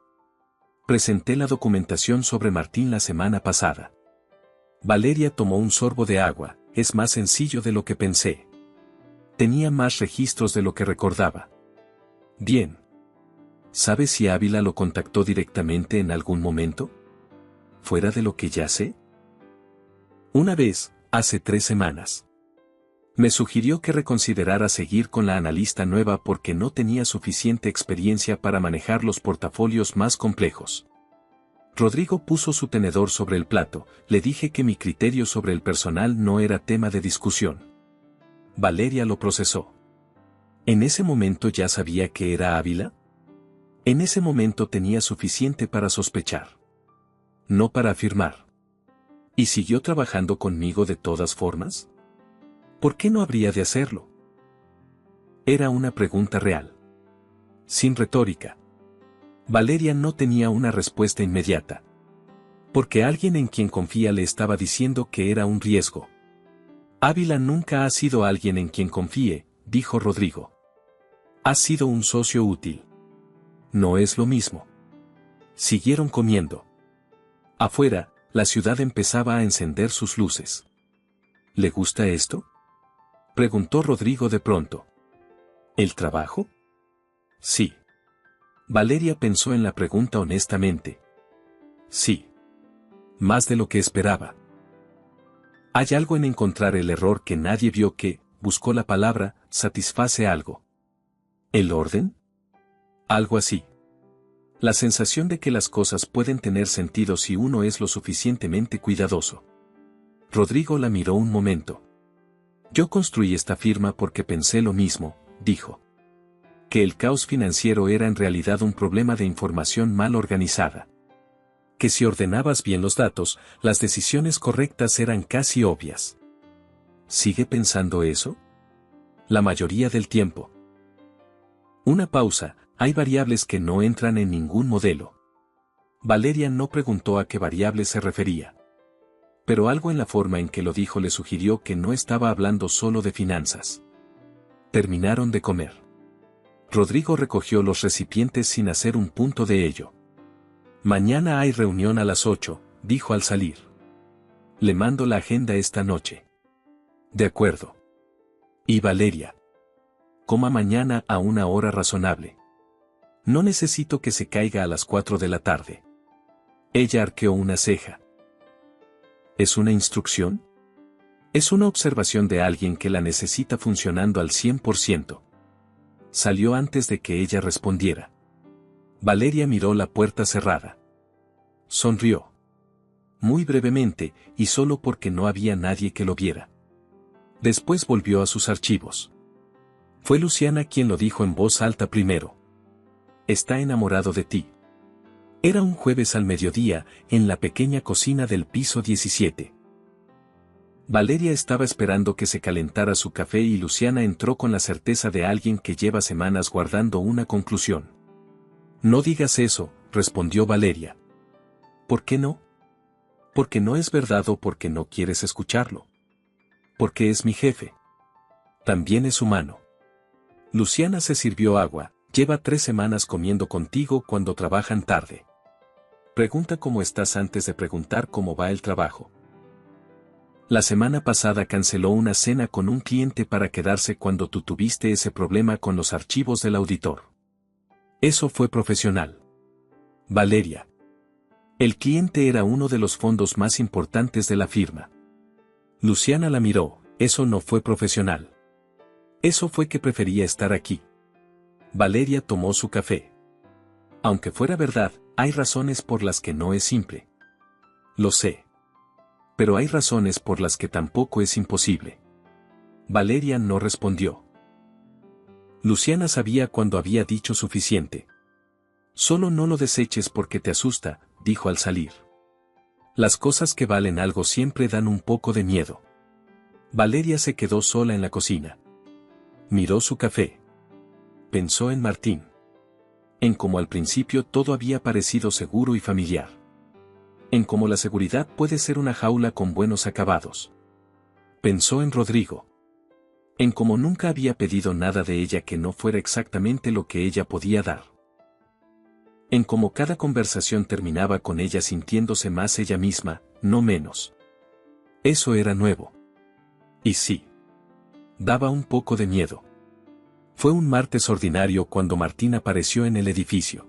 [SPEAKER 1] Presenté la documentación sobre Martín la semana pasada. Valeria tomó un sorbo de agua. Es más sencillo de lo que pensé. Tenía más registros de lo que recordaba. Bien. ¿Sabes si Ávila lo contactó directamente en algún momento? ¿Fuera de lo que ya sé? Una vez, hace 3 semanas. Me sugirió que reconsiderara seguir con la analista nueva porque no tenía suficiente experiencia para manejar los portafolios más complejos. Rodrigo puso su tenedor sobre el plato. Le dije que mi criterio sobre el personal no era tema de discusión. Valeria lo procesó. ¿En ese momento ya sabía que era Ávila? En ese momento tenía suficiente para sospechar. No para afirmar. ¿Y siguió trabajando conmigo de todas formas? ¿Por qué no habría de hacerlo? Era una pregunta real. Sin retórica. Valeria no tenía una respuesta inmediata. Porque alguien en quien confía le estaba diciendo que era un riesgo. Ávila nunca ha sido alguien en quien confíe, dijo Rodrigo. Ha sido un socio útil. No es lo mismo. Siguieron comiendo. Afuera, la ciudad empezaba a encender sus luces. ¿Le gusta esto?, preguntó Rodrigo de pronto. ¿El trabajo? Sí. Valeria pensó en la pregunta honestamente. Sí. Más de lo que esperaba. Hay algo en encontrar el error que nadie vio que, buscó la palabra, satisface algo. ¿El orden? Algo así. La sensación de que las cosas pueden tener sentido si uno es lo suficientemente cuidadoso. Rodrigo la miró un momento. Yo construí esta firma porque pensé lo mismo, dijo. Que el caos financiero era en realidad un problema de información mal organizada. Que si ordenabas bien los datos, las decisiones correctas eran casi obvias. ¿Sigue pensando eso? La mayoría del tiempo. Una pausa. Hay variables que no entran en ningún modelo. Valeria no preguntó a qué variables se refería. Pero algo en la forma en que lo dijo le sugirió que no estaba hablando solo de finanzas. Terminaron de comer. Rodrigo recogió los recipientes sin hacer un punto de ello. Mañana hay reunión a las 8, dijo al salir. Le mando la agenda esta noche. De acuerdo. Y Valeria. Coma mañana a una hora razonable. No necesito que se caiga a las 4 de la tarde. Ella arqueó una ceja. ¿Es una instrucción? Es una observación de alguien que la necesita funcionando al 100%. Salió antes de que ella respondiera. Valeria miró la puerta cerrada. Sonrió. Muy brevemente, y solo porque no había nadie que lo viera. Después volvió a sus archivos. Fue Luciana quien lo dijo en voz alta primero. Está enamorado de ti. Era un jueves al mediodía, en la pequeña cocina del piso 17. Valeria estaba esperando que se calentara su café y Luciana entró con la certeza de alguien que lleva semanas guardando una conclusión. No digas eso, respondió Valeria. ¿Por qué no? Porque no es verdad o porque no quieres escucharlo. Porque es mi jefe. También es humano. Luciana se sirvió agua, lleva 3 semanas comiendo contigo cuando trabajan tarde. Pregunta cómo estás antes de preguntar cómo va el trabajo. La semana pasada canceló una cena con un cliente para quedarse cuando tú tuviste ese problema con los archivos del auditor. Eso fue profesional. Valeria. El cliente era uno de los fondos más importantes de la firma. Luciana la miró, eso no fue profesional. Eso fue que prefería estar aquí. Valeria tomó su café. Aunque fuera verdad, hay razones por las que no es simple. Lo sé. Pero hay razones por las que tampoco es imposible. Valeria no respondió. Luciana sabía cuando había dicho suficiente. Solo no lo deseches porque te asusta, dijo al salir. Las cosas que valen algo siempre dan un poco de miedo. Valeria se quedó sola en la cocina. Miró su café. Pensó en Martín. En cómo al principio todo había parecido seguro y familiar. En cómo la seguridad puede ser una jaula con buenos acabados. Pensó en Rodrigo. En cómo nunca había pedido nada de ella que no fuera exactamente lo que ella podía dar. En cómo cada conversación terminaba con ella sintiéndose más ella misma, no menos. Eso era nuevo. Y sí. Daba un poco de miedo. Fue un martes ordinario cuando Martín apareció en el edificio.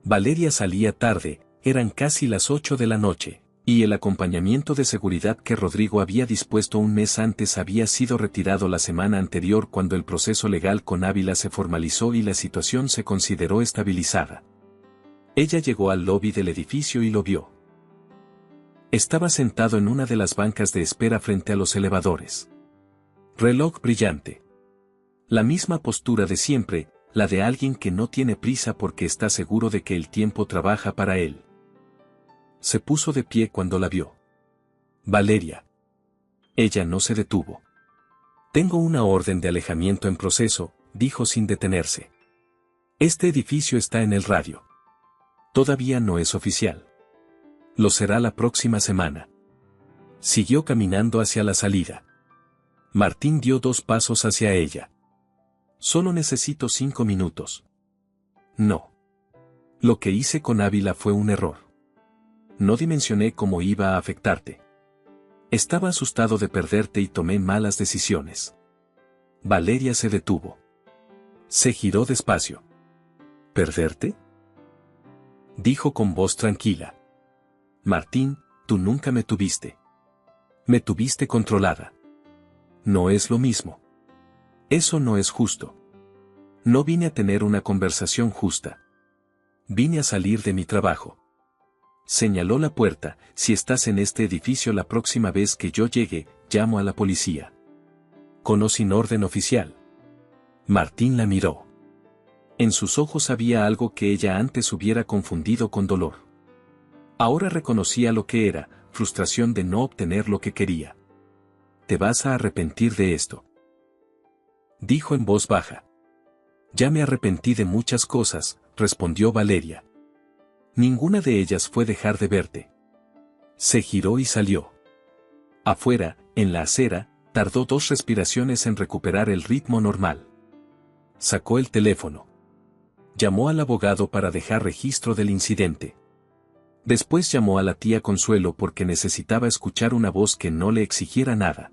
[SPEAKER 1] Valeria salía tarde, eran casi las 8 de la noche, y el acompañamiento de seguridad que Rodrigo había dispuesto un mes antes había sido retirado la semana anterior cuando el proceso legal con Ávila se formalizó y la situación se consideró estabilizada. Ella llegó al lobby del edificio y lo vio. Estaba sentado en una de las bancas de espera frente a los elevadores. Reloj brillante. La misma postura de siempre, la de alguien que no tiene prisa porque está seguro de que el tiempo trabaja para él. Se puso de pie cuando la vio. Valeria. Ella no se detuvo. Tengo una orden de alejamiento en proceso, dijo sin detenerse. Este edificio está en el radio. Todavía no es oficial. Lo será la próxima semana. Siguió caminando hacia la salida. Martín dio 2 pasos hacia ella. Solo necesito 5 minutos. No. Lo que hice con Ávila fue un error. No dimensioné cómo iba a afectarte. Estaba asustado de perderte y tomé malas decisiones. Valeria se detuvo. Se giró despacio. ¿Perderte? Dijo con voz tranquila. Martín, tú nunca me tuviste. Me tuviste controlada. No es lo mismo. Eso no es justo. No vine a tener una conversación justa. Vine a salir de mi trabajo. Señaló la puerta, si estás en este edificio la próxima vez que yo llegue, llamo a la policía. Con o sin orden oficial. Martín la miró. En sus ojos había algo que ella antes hubiera confundido con dolor. Ahora reconocía lo que era, frustración de no obtener lo que quería. Te vas a arrepentir de esto. Dijo en voz baja. Ya me arrepentí de muchas cosas, respondió Valeria. Ninguna de ellas fue dejar de verte. Se giró y salió. Afuera, en la acera, tardó 2 respiraciones en recuperar el ritmo normal. Sacó el teléfono. Llamó al abogado para dejar registro del incidente. Después llamó a la tía Consuelo porque necesitaba escuchar una voz que no le exigiera nada.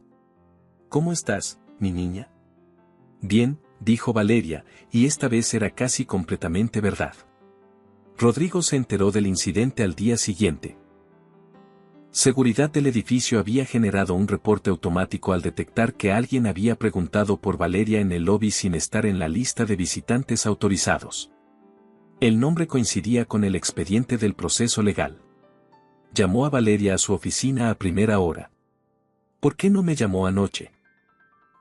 [SPEAKER 1] ¿Cómo estás, mi niña? Bien, dijo Valeria, y esta vez era casi completamente verdad. Rodrigo se enteró del incidente al día siguiente. Seguridad del edificio había generado un reporte automático al detectar que alguien había preguntado por Valeria en el lobby sin estar en la lista de visitantes autorizados. El nombre coincidía con el expediente del proceso legal. Llamó a Valeria a su oficina a primera hora. ¿Por qué no me llamó anoche?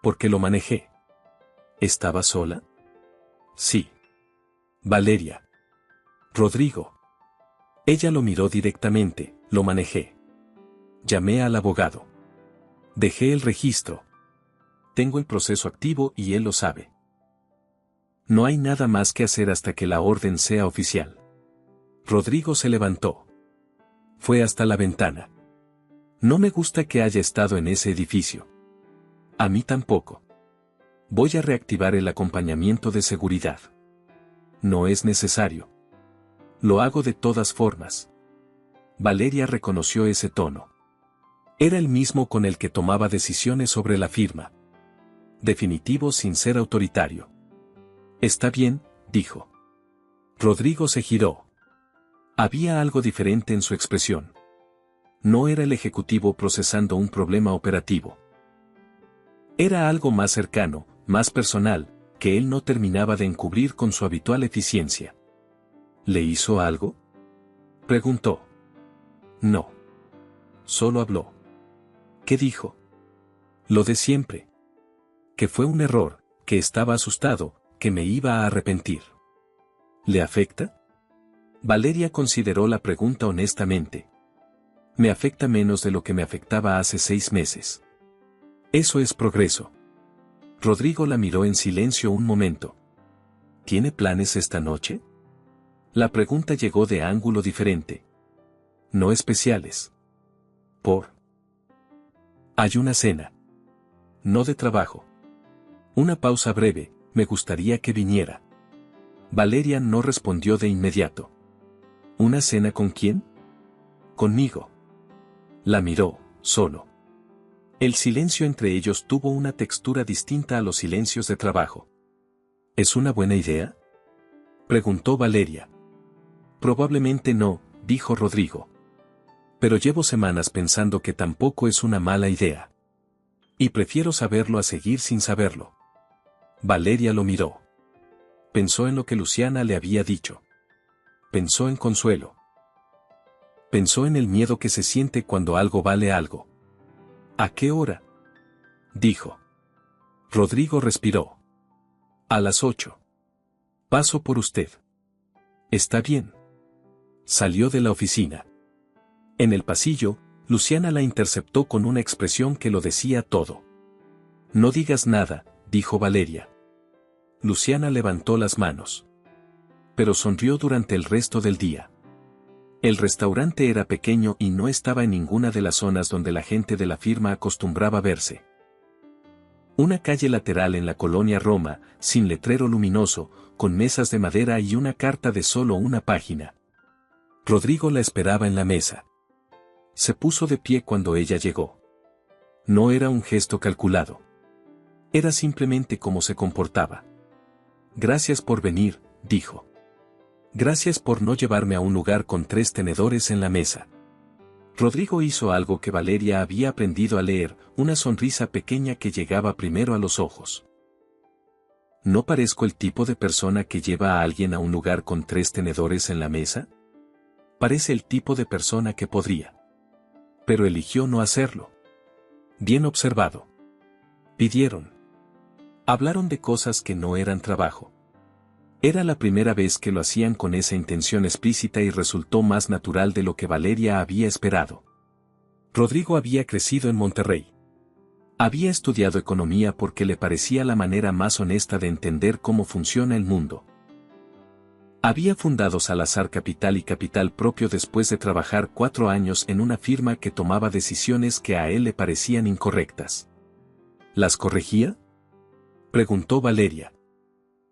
[SPEAKER 1] Porque lo manejé. ¿Estaba sola? Sí. Valeria. Rodrigo. Ella lo miró directamente, lo manejé. Llamé al abogado. Dejé el registro. Tengo el proceso activo y él lo sabe. No hay nada más que hacer hasta que la orden sea oficial. Rodrigo se levantó. Fue hasta la ventana. No me gusta que haya estado en ese edificio. A mí tampoco. Voy a reactivar el acompañamiento de seguridad. No es necesario. Lo hago de todas formas. Valeria reconoció ese tono. Era el mismo con el que tomaba decisiones sobre la firma. Definitivo sin ser autoritario. Está bien, dijo. Rodrigo se giró. Había algo diferente en su expresión. No era el ejecutivo procesando un problema operativo. Era algo más cercano, más personal, que él no terminaba de encubrir con su habitual eficiencia. ¿Le hizo algo?, preguntó. No. Solo habló. ¿Qué dijo? Lo de siempre. Que fue un error, que estaba asustado, que me iba a arrepentir. ¿Le afecta? Valeria consideró la pregunta honestamente. Me afecta menos de lo que me afectaba hace 6 meses. Eso es progreso. Rodrigo la miró en silencio un momento. ¿Tiene planes esta noche? La pregunta llegó de ángulo diferente. No especiales. Hay una cena. No de trabajo. Una pausa breve, me gustaría que viniera. Valeria no respondió de inmediato. ¿Una cena con quién? Conmigo. La miró, solo. El silencio entre ellos tuvo una textura distinta a los silencios de trabajo. ¿Es una buena idea?, preguntó Valeria. Probablemente no, dijo Rodrigo. Pero llevo semanas pensando que tampoco es una mala idea. Y prefiero saberlo a seguir sin saberlo. Valeria lo miró. Pensó en lo que Luciana le había dicho. Pensó en Consuelo. Pensó en el miedo que se siente cuando algo vale algo. ¿A qué hora?, dijo. Rodrigo respiró. A las 8. Paso por usted. Está bien. Salió de la oficina. En el pasillo, Luciana la interceptó con una expresión que lo decía todo. No digas nada, dijo Valeria. Luciana levantó las manos. Pero sonrió durante el resto del día. El restaurante era pequeño y no estaba en ninguna de las zonas donde la gente de la firma acostumbraba verse. Una calle lateral en la colonia Roma, sin letrero luminoso, con mesas de madera y una carta de solo una página. Rodrigo la esperaba en la mesa. Se puso de pie cuando ella llegó. No era un gesto calculado. Era simplemente cómo se comportaba. Gracias por venir, dijo. Gracias por no llevarme a un lugar con 3 tenedores en la mesa. Rodrigo hizo algo que Valeria había aprendido a leer, una sonrisa pequeña que llegaba primero a los ojos. ¿No parezco el tipo de persona que lleva a alguien a un lugar con 3 tenedores en la mesa? Parece el tipo de persona que podría. Pero eligió no hacerlo. Bien observado. Pidieron. Hablaron de cosas que no eran trabajo. Era la primera vez que lo hacían con esa intención explícita y resultó más natural de lo que Valeria había esperado. Rodrigo había crecido en Monterrey. Había estudiado economía porque le parecía la manera más honesta de entender cómo funciona el mundo. Había fundado Salazar Capital y Capital Propio después de trabajar 4 años en una firma que tomaba decisiones que a él le parecían incorrectas. ¿Las corregía?, preguntó Valeria.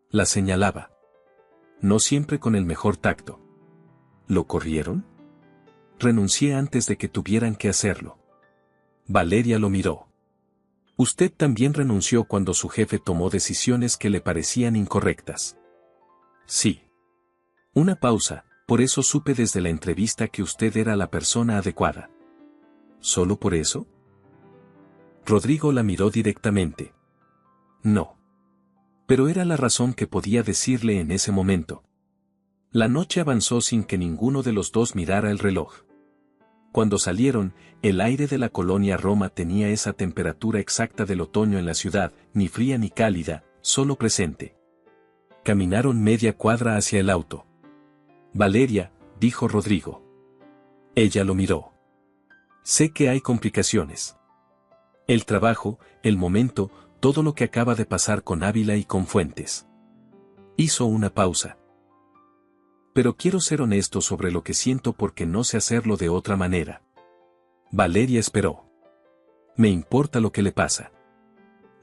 [SPEAKER 1] Las señalaba. No siempre con el mejor tacto. ¿Lo corrieron? Renuncié antes de que tuvieran que hacerlo. Valeria lo miró. Usted también renunció cuando su jefe tomó decisiones que le parecían incorrectas. Sí. Una pausa, por eso supe desde la entrevista que usted era la persona adecuada. ¿Solo por eso? Rodrigo la miró directamente. No. Pero era la razón que podía decirle en ese momento. La noche avanzó sin que ninguno de los dos mirara el reloj. Cuando salieron, el aire de la colonia Roma tenía esa temperatura exacta del otoño en la ciudad, ni fría ni cálida, solo presente. Caminaron media cuadra hacia el auto. Valeria, dijo Rodrigo. Ella lo miró. Sé que hay complicaciones. El trabajo, el momento, todo lo que acaba de pasar con Ávila y con Fuentes. Hizo una pausa. Pero quiero ser honesto sobre lo que siento porque no sé hacerlo de otra manera. Valeria esperó. Me importa lo que le pasa.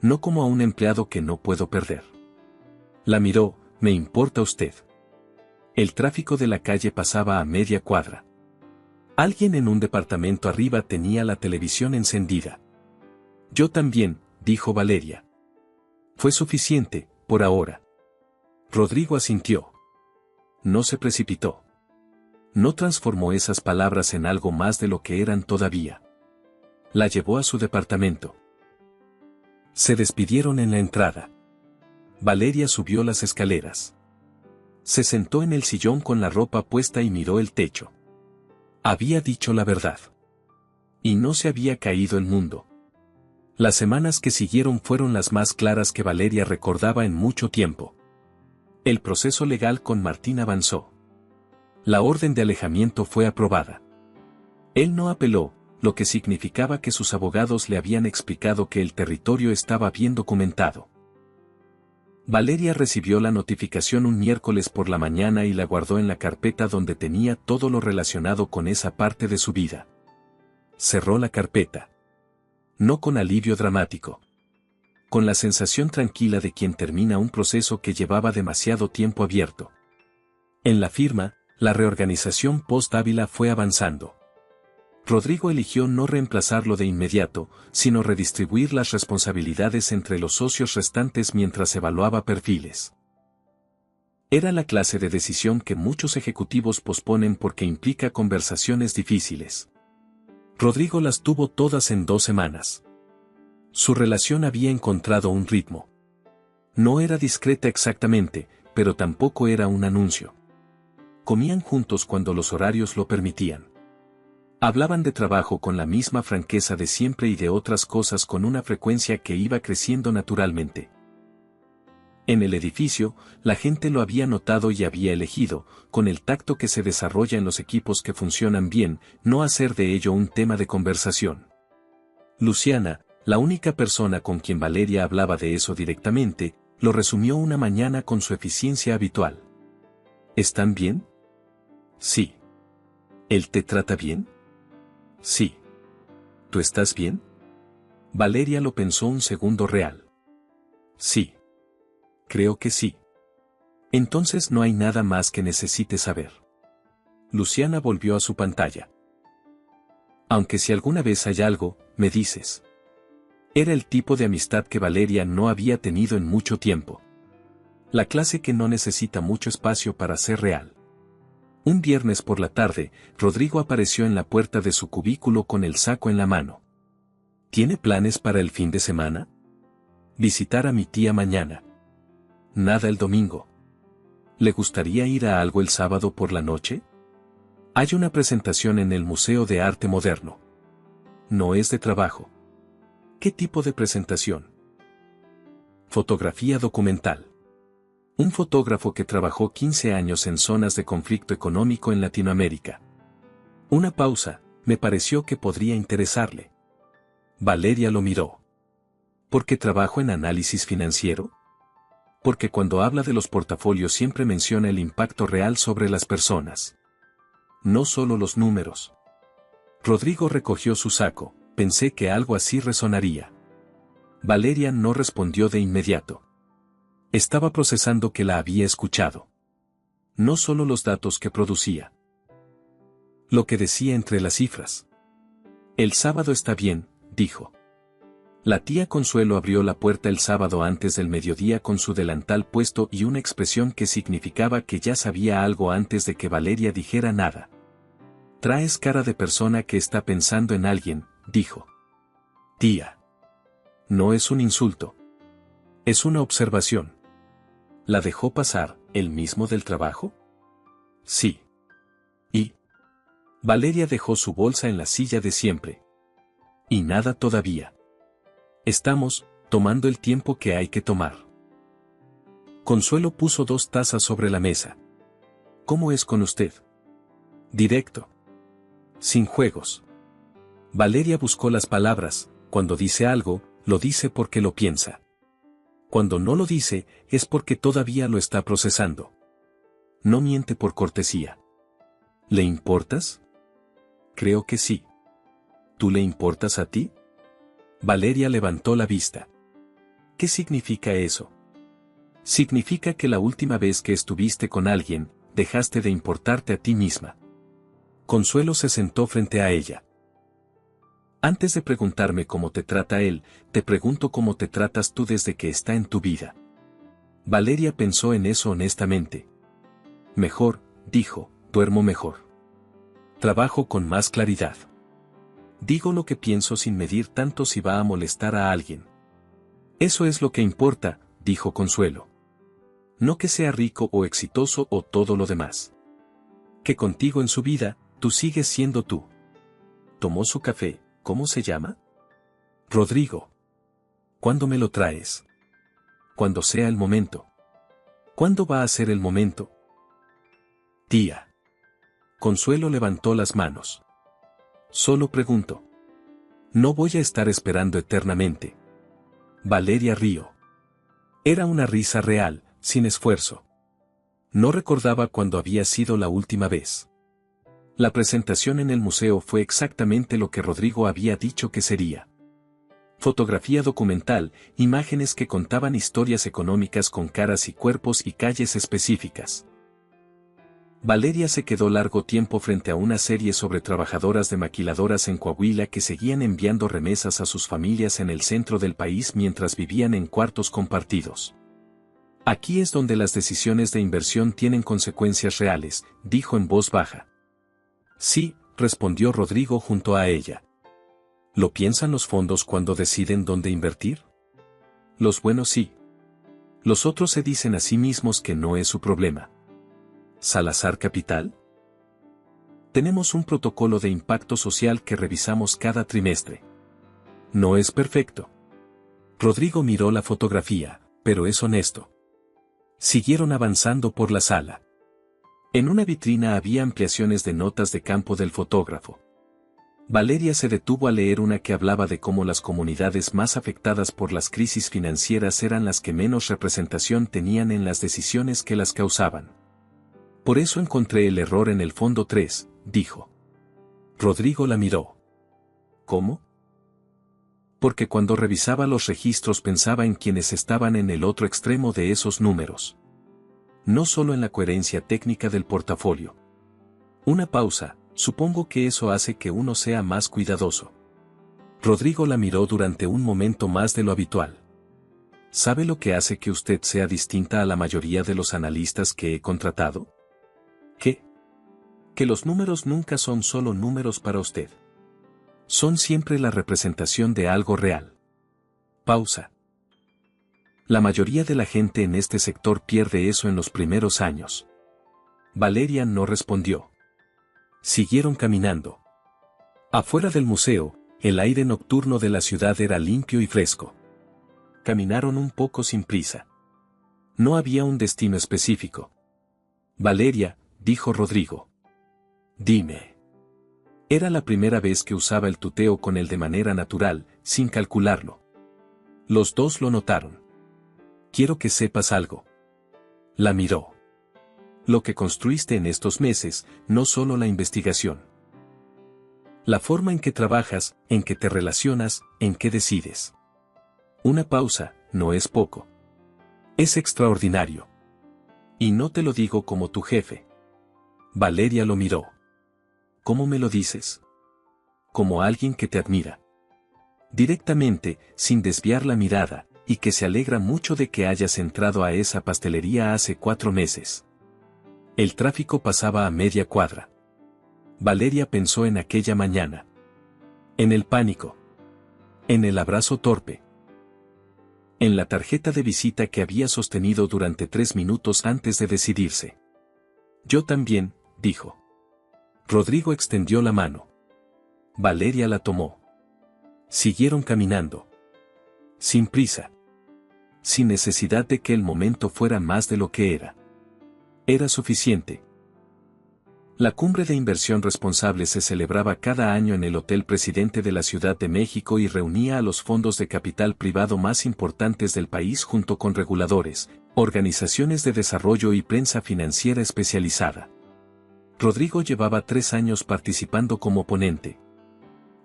[SPEAKER 1] No como a un empleado que no puedo perder. La miró, me importa usted. El tráfico de la calle pasaba a media cuadra. Alguien en un departamento arriba tenía la televisión encendida. Yo también, dijo Valeria. Fue suficiente, por ahora. Rodrigo asintió. No se precipitó. No transformó esas palabras en algo más de lo que eran todavía. La llevó a su departamento. Se despidieron en la entrada. Valeria subió las escaleras. Se sentó en el sillón con la ropa puesta y miró el techo. Había dicho la verdad. Y no se había caído el mundo. Las semanas que siguieron fueron las más claras que Valeria recordaba en mucho tiempo. El proceso legal con Martín avanzó. La orden de alejamiento fue aprobada. Él no apeló, lo que significaba que sus abogados le habían explicado que el territorio estaba bien documentado. Valeria recibió la notificación un miércoles por la mañana y la guardó en la carpeta donde tenía todo lo relacionado con esa parte de su vida. Cerró la carpeta. No con alivio dramático. Con la sensación tranquila de quien termina un proceso que llevaba demasiado tiempo abierto. En la firma, la reorganización post-Ávila fue avanzando. Rodrigo eligió no reemplazarlo de inmediato, sino redistribuir las responsabilidades entre los socios restantes mientras evaluaba perfiles. Era la clase de decisión que muchos ejecutivos posponen porque implica conversaciones difíciles. Rodrigo las tuvo todas en 2 semanas. Su relación había encontrado un ritmo. No era discreta exactamente, pero tampoco era un anuncio. Comían juntos cuando los horarios lo permitían. Hablaban de trabajo con la misma franqueza de siempre y de otras cosas con una frecuencia que iba creciendo naturalmente. En el edificio, la gente lo había notado y había elegido, con el tacto que se desarrolla en los equipos que funcionan bien, no hacer de ello un tema de conversación. Luciana, la única persona con quien Valeria hablaba de eso directamente, lo resumió una mañana con su eficiencia habitual. ¿Están bien? Sí. ¿Él te trata bien? Sí. ¿Tú estás bien? Valeria lo pensó un segundo real. Sí. Creo que sí. Entonces no hay nada más que necesite saber. Luciana volvió a su pantalla. Aunque si alguna vez hay algo, me dices. Era el tipo de amistad que Valeria no había tenido en mucho tiempo. La clase que no necesita mucho espacio para ser real. Un viernes por la tarde, Rodrigo apareció en la puerta de su cubículo con el saco en la mano. ¿Tiene planes para el fin de semana? Visitar a mi tía mañana. Nada el domingo. ¿Le gustaría ir a algo el sábado por la noche? Hay una presentación en el Museo de Arte Moderno. No es de trabajo. ¿Qué tipo de presentación? Fotografía documental. Un fotógrafo que trabajó 15 años en zonas de conflicto económico en Latinoamérica. Una pausa, me pareció que podría interesarle. Valeria lo miró. ¿Por qué trabajo en análisis financiero? Porque cuando habla de los portafolios siempre menciona el impacto real sobre las personas. No solo los números. Rodrigo recogió su saco, pensé que algo así resonaría. Valeria no respondió de inmediato. Estaba procesando que la había escuchado. No solo los datos que producía. Lo que decía entre las cifras. El sábado está bien, dijo. La tía Consuelo abrió la puerta el sábado antes del mediodía con su delantal puesto y una expresión que significaba que ya sabía algo antes de que Valeria dijera nada. Traes cara de persona que está pensando en alguien, dijo. Tía. No es un insulto. Es una observación. ¿La dejó pasar, el mismo del trabajo? Sí. ¿Y? Valeria dejó su bolsa en la silla de siempre. Y nada todavía. Estamos, tomando el tiempo que hay que tomar. Consuelo puso 2 tazas sobre la mesa. ¿Cómo es con usted? Directo. Sin juegos. Valeria buscó las palabras. Cuando dice algo, lo dice porque lo piensa. Cuando no lo dice, es porque todavía lo está procesando. No miente por cortesía. ¿Le importas? Creo que sí. ¿Tú le importas a ti? Valeria levantó la vista. ¿Qué significa eso? Significa que la última vez que estuviste con alguien, dejaste de importarte a ti misma. Consuelo se sentó frente a ella. Antes de preguntarme cómo te trata él, te pregunto cómo te tratas tú desde que está en tu vida. Valeria pensó en eso honestamente. Mejor, dijo, duermo mejor. Trabajo con más claridad. Digo lo que pienso sin medir tanto si va a molestar a alguien. Eso es lo que importa, dijo Consuelo. No que sea rico o exitoso o todo lo demás. Que contigo en su vida, tú sigues siendo tú. Tomó su café. ¿Cómo se llama? Rodrigo. ¿Cuándo me lo traes? Cuando sea el momento. ¿Cuándo va a ser el momento? Tía. Consuelo levantó las manos. Solo pregunto. No voy a estar esperando eternamente. Valeria rió. Era una risa real, sin esfuerzo. No recordaba cuándo había sido la última vez. La presentación en el museo fue exactamente lo que Rodrigo había dicho que sería. Fotografía documental, imágenes que contaban historias económicas con caras y cuerpos y calles específicas. Valeria se quedó largo tiempo frente a una serie sobre trabajadoras de maquiladoras en Coahuila que seguían enviando remesas a sus familias en el centro del país mientras vivían en cuartos compartidos. Aquí es donde las decisiones de inversión tienen consecuencias reales, dijo en voz baja. Sí, respondió Rodrigo junto a ella. ¿Lo piensan los fondos cuando deciden dónde invertir? Los buenos sí. Los otros se dicen a sí mismos que no es su problema. ¿Salazar Capital? Tenemos un protocolo de impacto social que revisamos cada trimestre. No es perfecto. Rodrigo miró la fotografía, pero es honesto. Siguieron avanzando por la sala. En una vitrina había ampliaciones de notas de campo del fotógrafo. Valeria se detuvo a leer una que hablaba de cómo las comunidades más afectadas por las crisis financieras eran las que menos representación tenían en las decisiones que las causaban. Por eso encontré el error en el fondo 3, dijo. Rodrigo la miró. ¿Cómo? Porque cuando revisaba los registros pensaba en quienes estaban en el otro extremo de esos números. No solo en la coherencia técnica del portafolio. Una pausa, supongo que eso hace que uno sea más cuidadoso. Rodrigo la miró durante un momento más de lo habitual. ¿Sabe lo que hace que usted sea distinta a la mayoría de los analistas que he contratado? ¿Qué? Que los números nunca son solo números para usted. Son siempre la representación de algo real. Pausa. La mayoría de la gente en este sector pierde eso en los primeros años. Valeria no respondió. Siguieron caminando. Afuera del museo, el aire nocturno de la ciudad era limpio y fresco. Caminaron un poco sin prisa. No había un destino específico. Valeria, dijo Rodrigo. Dime. Era la primera vez que usaba el tuteo con él de manera natural, sin calcularlo. Los dos lo notaron. Quiero que sepas algo. La miró. Lo que construiste en estos meses, no solo la investigación. La forma en que trabajas, en que te relacionas, en que decides. Una pausa, no es poco. Es extraordinario. Y no te lo digo como tu jefe. Valeria lo miró. ¿Cómo me lo dices? Como alguien que te admira. Directamente, sin desviar la mirada, y que se alegra mucho de que hayas entrado a esa pastelería hace 4 meses. El tráfico pasaba a media cuadra. Valeria pensó en aquella mañana. En el pánico. En el abrazo torpe. En la tarjeta de visita que había sostenido durante 3 minutos antes de decidirse. Yo también, dijo. Rodrigo extendió la mano. Valeria la tomó. Siguieron caminando. Sin prisa. sin necesidad de que el momento fuera más de lo que era. Era suficiente. La cumbre de inversión responsable se celebraba cada año en el Hotel Presidente de la Ciudad de México y reunía a los fondos de capital privado más importantes del país junto con reguladores, organizaciones de desarrollo y prensa financiera especializada. Rodrigo llevaba 3 años participando como ponente.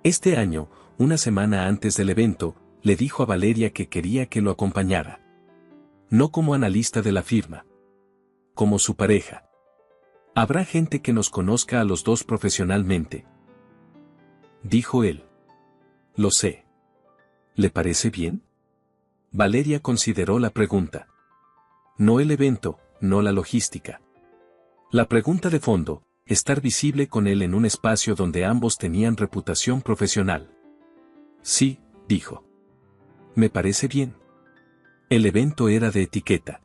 [SPEAKER 1] Este año, una semana antes del evento, le dijo a Valeria que quería que lo acompañara. No como analista de la firma. Como su pareja. Habrá gente que nos conozca a los dos profesionalmente. Dijo él. Lo sé. ¿Le parece bien? Valeria consideró la pregunta. No el evento, no la logística. La pregunta de fondo, estar visible con él en un espacio donde ambos tenían reputación profesional. Sí, dijo. Me parece bien. El evento era de etiqueta.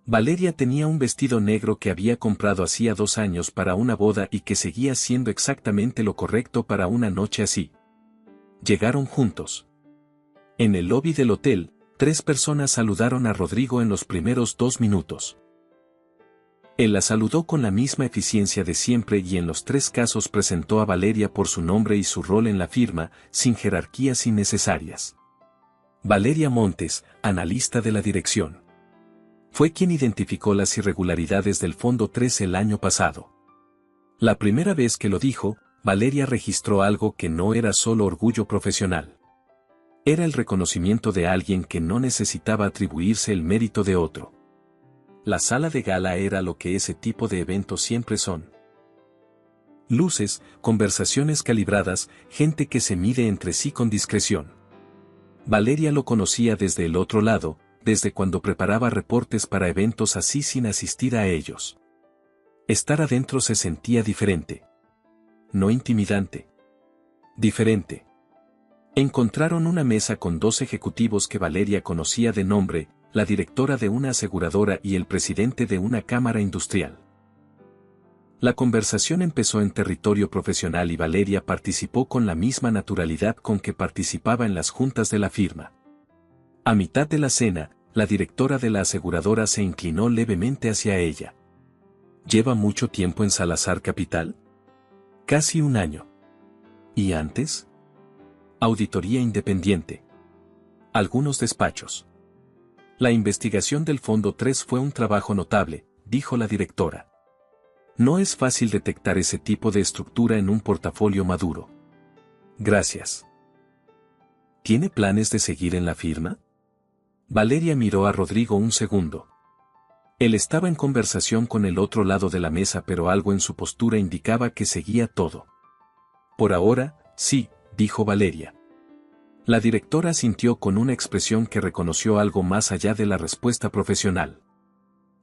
[SPEAKER 1] Valeria tenía un vestido negro que había comprado hacía 2 años para una boda y que seguía siendo exactamente lo correcto para una noche así. Llegaron juntos. En el lobby del hotel, 3 personas saludaron a Rodrigo en los primeros 2 minutos. Él la saludó con la misma eficiencia de siempre y en los 3 casos presentó a Valeria por su nombre y su rol en la firma, sin jerarquías innecesarias. Valeria Montes, analista de la dirección. Fue quien identificó las irregularidades del Fondo 3 el año pasado. La primera vez que lo dijo, Valeria registró algo que no era solo orgullo profesional. Era el reconocimiento de alguien que no necesitaba atribuirse el mérito de otro. La sala de gala era lo que ese tipo de eventos siempre son. Luces, conversaciones calibradas, gente que se mide entre sí con discreción. Valeria lo conocía desde el otro lado, desde cuando preparaba reportes para eventos así sin asistir a ellos. Estar adentro se sentía diferente. No intimidante. Diferente. Encontraron una mesa con 2 ejecutivos que Valeria conocía de nombre, la directora de una aseguradora y el presidente de una cámara industrial. La conversación empezó en territorio profesional y Valeria participó con la misma naturalidad con que participaba en las juntas de la firma. A mitad de la cena, la directora de la aseguradora se inclinó levemente hacia ella. ¿Lleva mucho tiempo en Salazar Capital? Casi 1 año. ¿Y antes? Auditoría independiente. Algunos despachos. La investigación del Fondo 3 fue un trabajo notable, dijo la directora. No es fácil detectar ese tipo de estructura en un portafolio maduro. Gracias. ¿Tiene planes de seguir en la firma? Valeria miró a Rodrigo un segundo. Él estaba en conversación con el otro lado de la mesa, pero algo en su postura indicaba que seguía todo. Por ahora, sí, dijo Valeria. La directora asintió con una expresión que reconoció algo más allá de la respuesta profesional.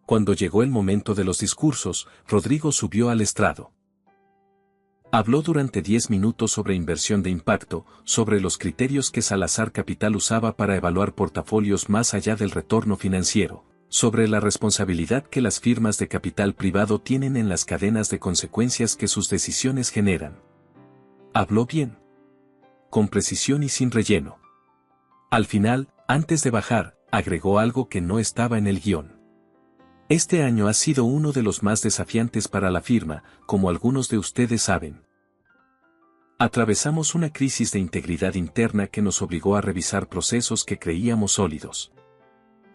[SPEAKER 1] Cuando llegó el momento de los discursos, Rodrigo subió al estrado. Habló durante 10 minutos sobre inversión de impacto, sobre los criterios que Salazar Capital usaba para evaluar portafolios más allá del retorno financiero, sobre la responsabilidad que las firmas de capital privado tienen en las cadenas de consecuencias que sus decisiones generan. Habló bien. Con precisión y sin relleno. Al final, antes de bajar, agregó algo que no estaba en el guión. Este año ha sido uno de los más desafiantes para la firma, como algunos de ustedes saben. Atravesamos una crisis de integridad interna que nos obligó a revisar procesos que creíamos sólidos.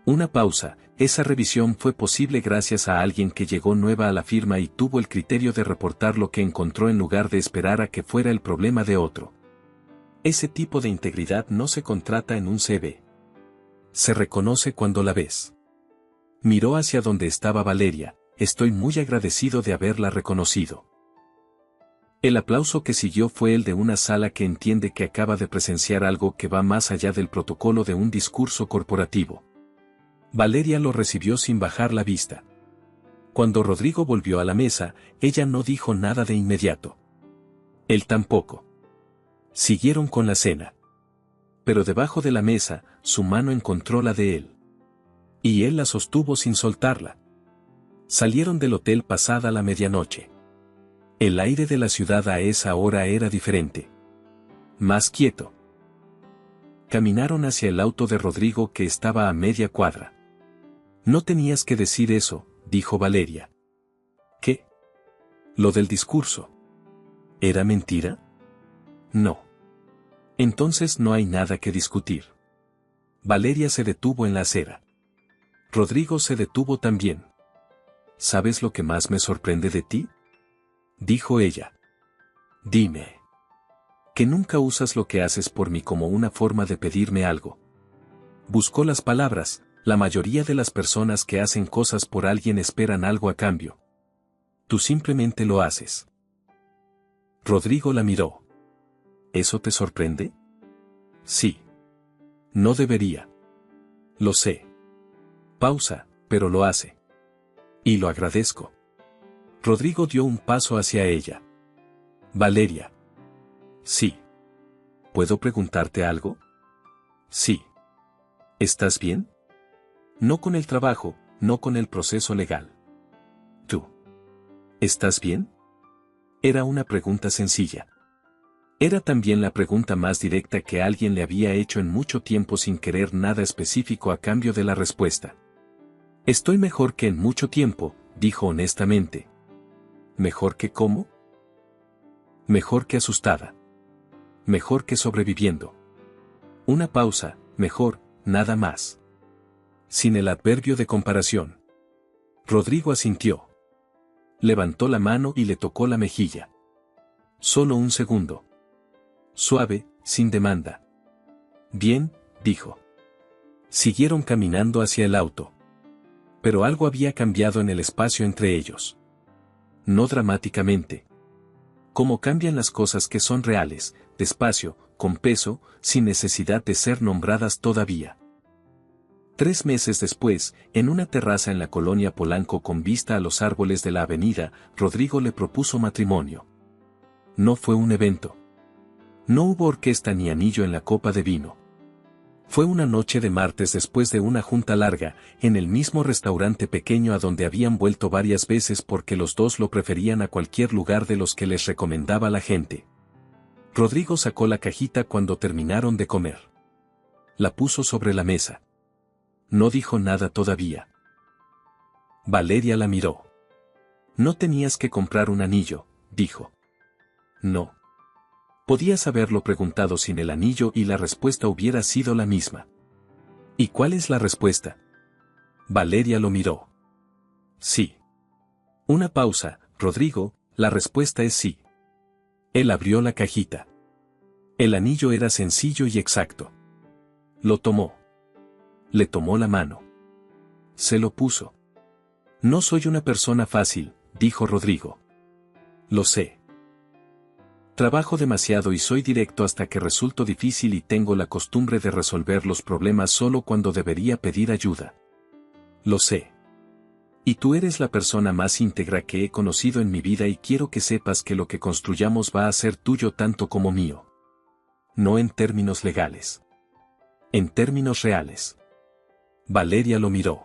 [SPEAKER 1] Una pausa, esa revisión fue posible gracias a alguien que llegó nueva a la firma y tuvo el criterio de reportar lo que encontró en lugar de esperar a que fuera el problema de otro. Ese tipo de integridad no se contrata en un CV. Se reconoce cuando la ves. Miró hacia donde estaba Valeria, estoy muy agradecido de haberla reconocido. El aplauso que siguió fue el de una sala que entiende que acaba de presenciar algo que va más allá del protocolo de un discurso corporativo. Valeria lo recibió sin bajar la vista. Cuando Rodrigo volvió a la mesa, ella no dijo nada de inmediato. Él tampoco. Siguieron con la cena. Pero debajo de la mesa, su mano encontró la de él. Y él la sostuvo sin soltarla. Salieron del hotel pasada la medianoche. El aire de la ciudad a esa hora era diferente. Más quieto. Caminaron hacia el auto de Rodrigo que estaba a media cuadra. No tenías que decir eso, dijo Valeria. ¿Qué? Lo del discurso. ¿Era mentira? No. Entonces no hay nada que discutir. Valeria se detuvo en la acera. Rodrigo se detuvo también. ¿Sabes lo que más me sorprende de ti? Dijo ella. Dime. Que nunca usas lo que haces por mí como una forma de pedirme algo. Buscó las palabras, la mayoría de las personas que hacen cosas por alguien esperan algo a cambio. Tú simplemente lo haces. Rodrigo la miró. ¿Eso te sorprende? Sí. No debería. Lo sé. Pausa, pero lo hace. Y lo agradezco. Rodrigo dio un paso hacia ella. Valeria. Sí. ¿Puedo preguntarte algo? Sí. ¿Estás bien? No con el trabajo, no con el proceso legal. ¿Tú? ¿Estás bien? Era una pregunta sencilla. Era también la pregunta más directa que alguien le había hecho en mucho tiempo sin querer nada específico a cambio de la respuesta. Estoy mejor que en mucho tiempo, dijo honestamente. ¿Mejor que cómo? Mejor que asustada. Mejor que sobreviviendo. Una pausa, mejor, nada más. Sin el adverbio de comparación. Rodrigo asintió. Levantó la mano y le tocó la mejilla. Solo un segundo. Suave, sin demanda. Bien, dijo. Siguieron caminando hacia el auto. Pero algo había cambiado en el espacio entre ellos. No dramáticamente. Como cambian las cosas que son reales, despacio, con peso, sin necesidad de ser nombradas todavía. 3 meses después, en una terraza en la colonia Polanco con vista a los árboles de la avenida, Rodrigo le propuso matrimonio. No fue un evento. No hubo orquesta ni anillo en la copa de vino. Fue una noche de martes después de una junta larga, en el mismo restaurante pequeño a donde habían vuelto varias veces porque los dos lo preferían a cualquier lugar de los que les recomendaba la gente. Rodrigo sacó la cajita cuando terminaron de comer. La puso sobre la mesa. No dijo nada todavía. Valeria la miró. No tenías que comprar un anillo, dijo. No. Podías haberlo preguntado sin el anillo y la respuesta hubiera sido la misma. ¿Y cuál es la respuesta? Valeria lo miró. Sí. Una pausa, Rodrigo, la respuesta es sí. Él abrió la cajita. El anillo era sencillo y exacto. Lo tomó. Le tomó la mano. Se lo puso. No soy una persona fácil, dijo Rodrigo. Lo sé. Trabajo demasiado y soy directo hasta que resulto difícil y tengo la costumbre de resolver los problemas solo cuando debería pedir ayuda. Lo sé. Y tú eres la persona más íntegra que he conocido en mi vida y quiero que sepas que lo que construyamos va a ser tuyo tanto como mío. No en términos legales. En términos reales. Valeria lo miró.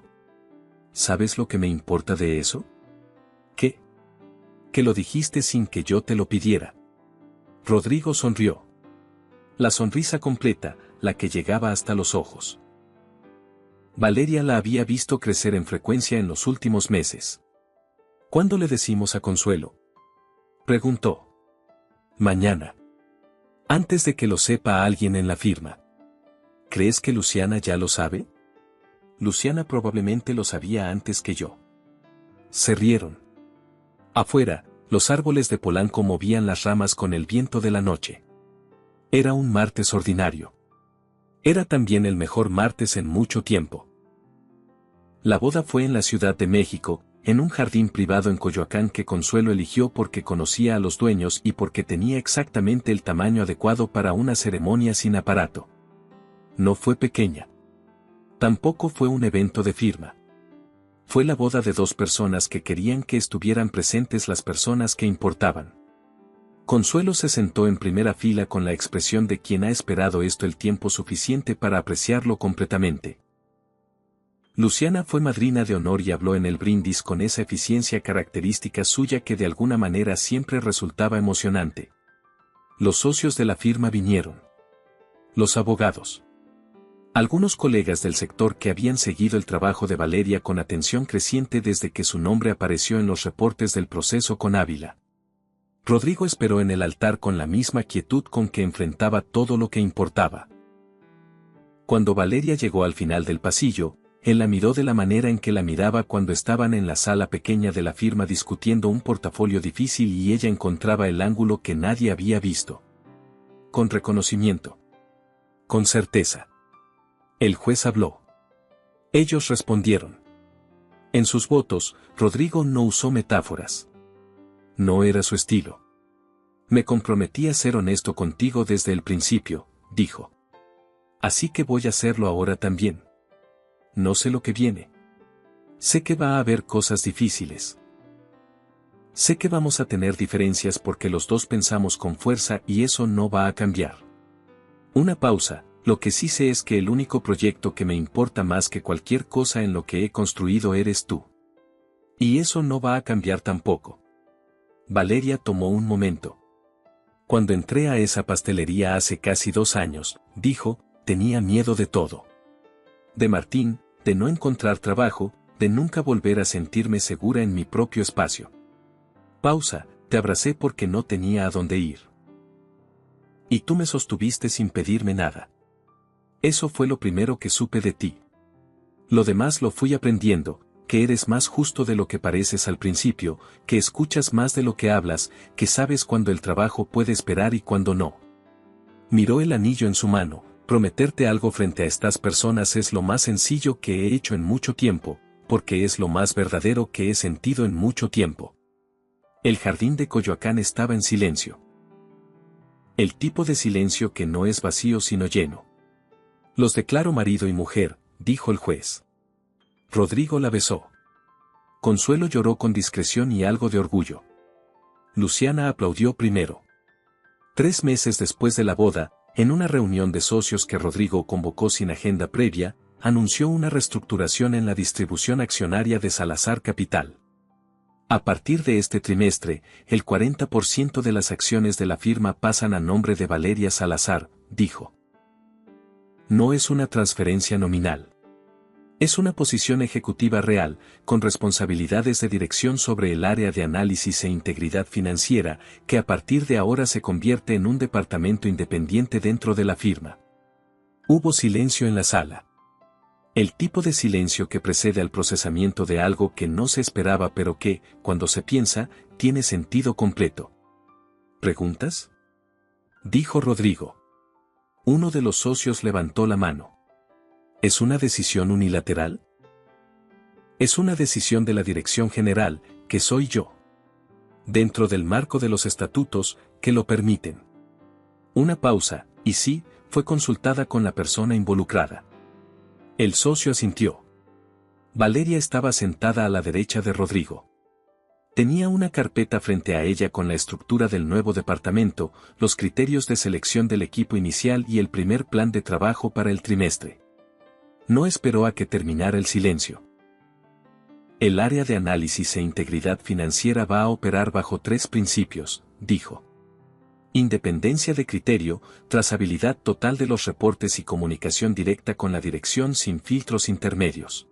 [SPEAKER 1] ¿Sabes lo que me importa de eso? ¿Qué? Que lo dijiste sin que yo te lo pidiera. Rodrigo sonrió. La sonrisa completa, la que llegaba hasta los ojos. Valeria la había visto crecer en frecuencia en los últimos meses. ¿Cuándo le decimos a Consuelo? Preguntó. Mañana. Antes de que lo sepa alguien en la firma. ¿Crees que Luciana ya lo sabe? Luciana probablemente lo sabía antes que yo. Se rieron. Afuera, los árboles de Polanco movían las ramas con el viento de la noche. Era un martes ordinario. Era también el mejor martes en mucho tiempo. La boda fue en la Ciudad de México, en un jardín privado en Coyoacán que Consuelo eligió porque conocía a los dueños y porque tenía exactamente el tamaño adecuado para una ceremonia sin aparato. No fue pequeña. Tampoco fue un evento de firma. Fue la boda de 2 personas que querían que estuvieran presentes las personas que importaban. Consuelo se sentó en primera fila con la expresión de quien ha esperado esto el tiempo suficiente para apreciarlo completamente. Luciana fue madrina de honor y habló en el brindis con esa eficiencia característica suya que de alguna manera siempre resultaba emocionante. Los socios de la firma vinieron. Los abogados. Algunos colegas del sector que habían seguido el trabajo de Valeria con atención creciente desde que su nombre apareció en los reportes del proceso con Ávila. Rodrigo esperó en el altar con la misma quietud con que enfrentaba todo lo que importaba. Cuando Valeria llegó al final del pasillo, él la miró de la manera en que la miraba cuando estaban en la sala pequeña de la firma discutiendo un portafolio difícil y ella encontraba el ángulo que nadie había visto. Con reconocimiento. Con certeza. El juez habló. Ellos respondieron. En sus votos, Rodrigo no usó metáforas. No era su estilo. Me comprometí a ser honesto contigo desde el principio, dijo. Así que voy a hacerlo ahora también. No sé lo que viene. Sé que va a haber cosas difíciles. Sé que vamos a tener diferencias porque los dos pensamos con fuerza y eso no va a cambiar. Una pausa. Lo que sí sé es que el único proyecto que me importa más que cualquier cosa en lo que he construido eres tú. Y eso no va a cambiar tampoco. Valeria tomó un momento. Cuando entré a esa pastelería hace casi 2 años, dijo, tenía miedo de todo. De Martín, de no encontrar trabajo, de nunca volver a sentirme segura en mi propio espacio. Pausa, te abracé porque no tenía a dónde ir. Y tú me sostuviste sin pedirme nada. Eso fue lo primero que supe de ti. Lo demás lo fui aprendiendo, que eres más justo de lo que pareces al principio, que escuchas más de lo que hablas, que sabes cuándo el trabajo puede esperar y cuándo no. Miró el anillo en su mano, prometerte algo frente a estas personas es lo más sencillo que he hecho en mucho tiempo, porque es lo más verdadero que he sentido en mucho tiempo. El jardín de Coyoacán estaba en silencio. El tipo de silencio que no es vacío sino lleno. Los declaro marido y mujer, dijo el juez. Rodrigo la besó. Consuelo lloró con discreción y algo de orgullo. Luciana aplaudió primero. 3 meses después de la boda, en una reunión de socios que Rodrigo convocó sin agenda previa, anunció una reestructuración en la distribución accionaria de Salazar Capital. A partir de este trimestre, el 40% de las acciones de la firma pasan a nombre de Valeria Salazar, dijo. No es una transferencia nominal. Es una posición ejecutiva real, con responsabilidades de dirección sobre el área de análisis e integridad financiera, que a partir de ahora se convierte en un departamento independiente dentro de la firma. Hubo silencio en la sala. El tipo de silencio que precede al procesamiento de algo que no se esperaba pero que, cuando se piensa, tiene sentido completo. ¿Preguntas? Dijo Rodrigo. Uno de los socios levantó la mano. ¿Es una decisión unilateral? Es una decisión de la dirección general, que soy yo. Dentro del marco de los estatutos, que lo permiten. Una pausa, y sí, fue consultada con la persona involucrada. El socio asintió. Valeria estaba sentada a la derecha de Rodrigo. Tenía una carpeta frente a ella con la estructura del nuevo departamento, los criterios de selección del equipo inicial y el primer plan de trabajo para el trimestre. No esperó a que terminara el silencio. El área de análisis e integridad financiera va a operar bajo 3 principios, dijo. Independencia de criterio, trazabilidad total de los reportes y comunicación directa con la dirección sin filtros intermedios.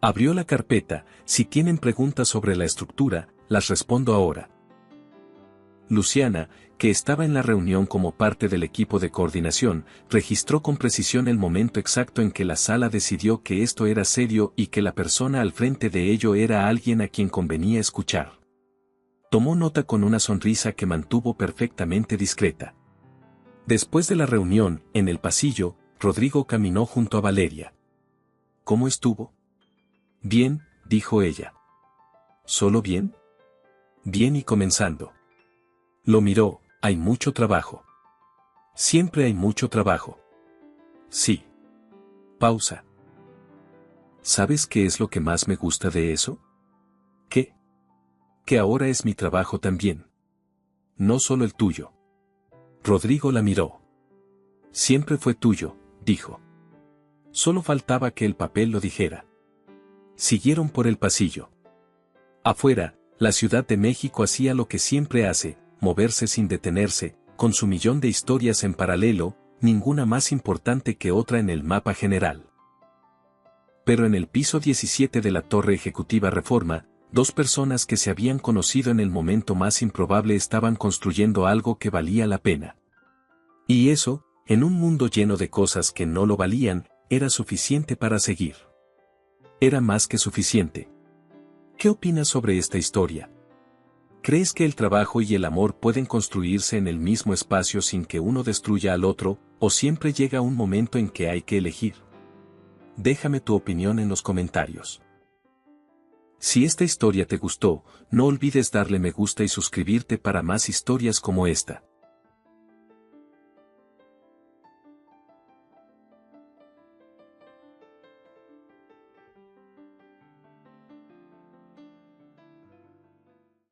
[SPEAKER 1] Abrió la carpeta, si tienen preguntas sobre la estructura, las respondo ahora. Luciana, que estaba en la reunión como parte del equipo de coordinación, registró con precisión el momento exacto en que la sala decidió que esto era serio y que la persona al frente de ello era alguien a quien convenía escuchar. Tomó nota con una sonrisa que mantuvo perfectamente discreta. Después de la reunión, en el pasillo, Rodrigo caminó junto a Valeria. ¿Cómo estuvo? Bien, dijo ella. ¿Solo bien? Bien y comenzando. Lo miró, hay mucho trabajo. Siempre hay mucho trabajo. Sí. Pausa. ¿Sabes qué es lo que más me gusta de eso? ¿Qué? Que ahora es mi trabajo también. No solo el tuyo. Rodrigo la miró. Siempre fue tuyo, dijo. Solo faltaba que el papel lo dijera. Siguieron por el pasillo. Afuera, la Ciudad de México hacía lo que siempre hace, moverse sin detenerse, con su millón de historias en paralelo, ninguna más importante que otra en el mapa general. Pero en el piso 17 de la Torre Ejecutiva Reforma, dos personas que se habían conocido en el momento más improbable estaban construyendo algo que valía la pena. Y eso, en un mundo lleno de cosas que no lo valían, era suficiente para seguir. Era más que suficiente. ¿Qué opinas sobre esta historia? ¿Crees que el trabajo y el amor pueden construirse en el mismo espacio sin que uno destruya al otro, o siempre llega un momento en que hay que elegir? Déjame tu opinión en los comentarios. Si esta historia te gustó, no olvides darle me gusta y suscribirte para más historias como esta.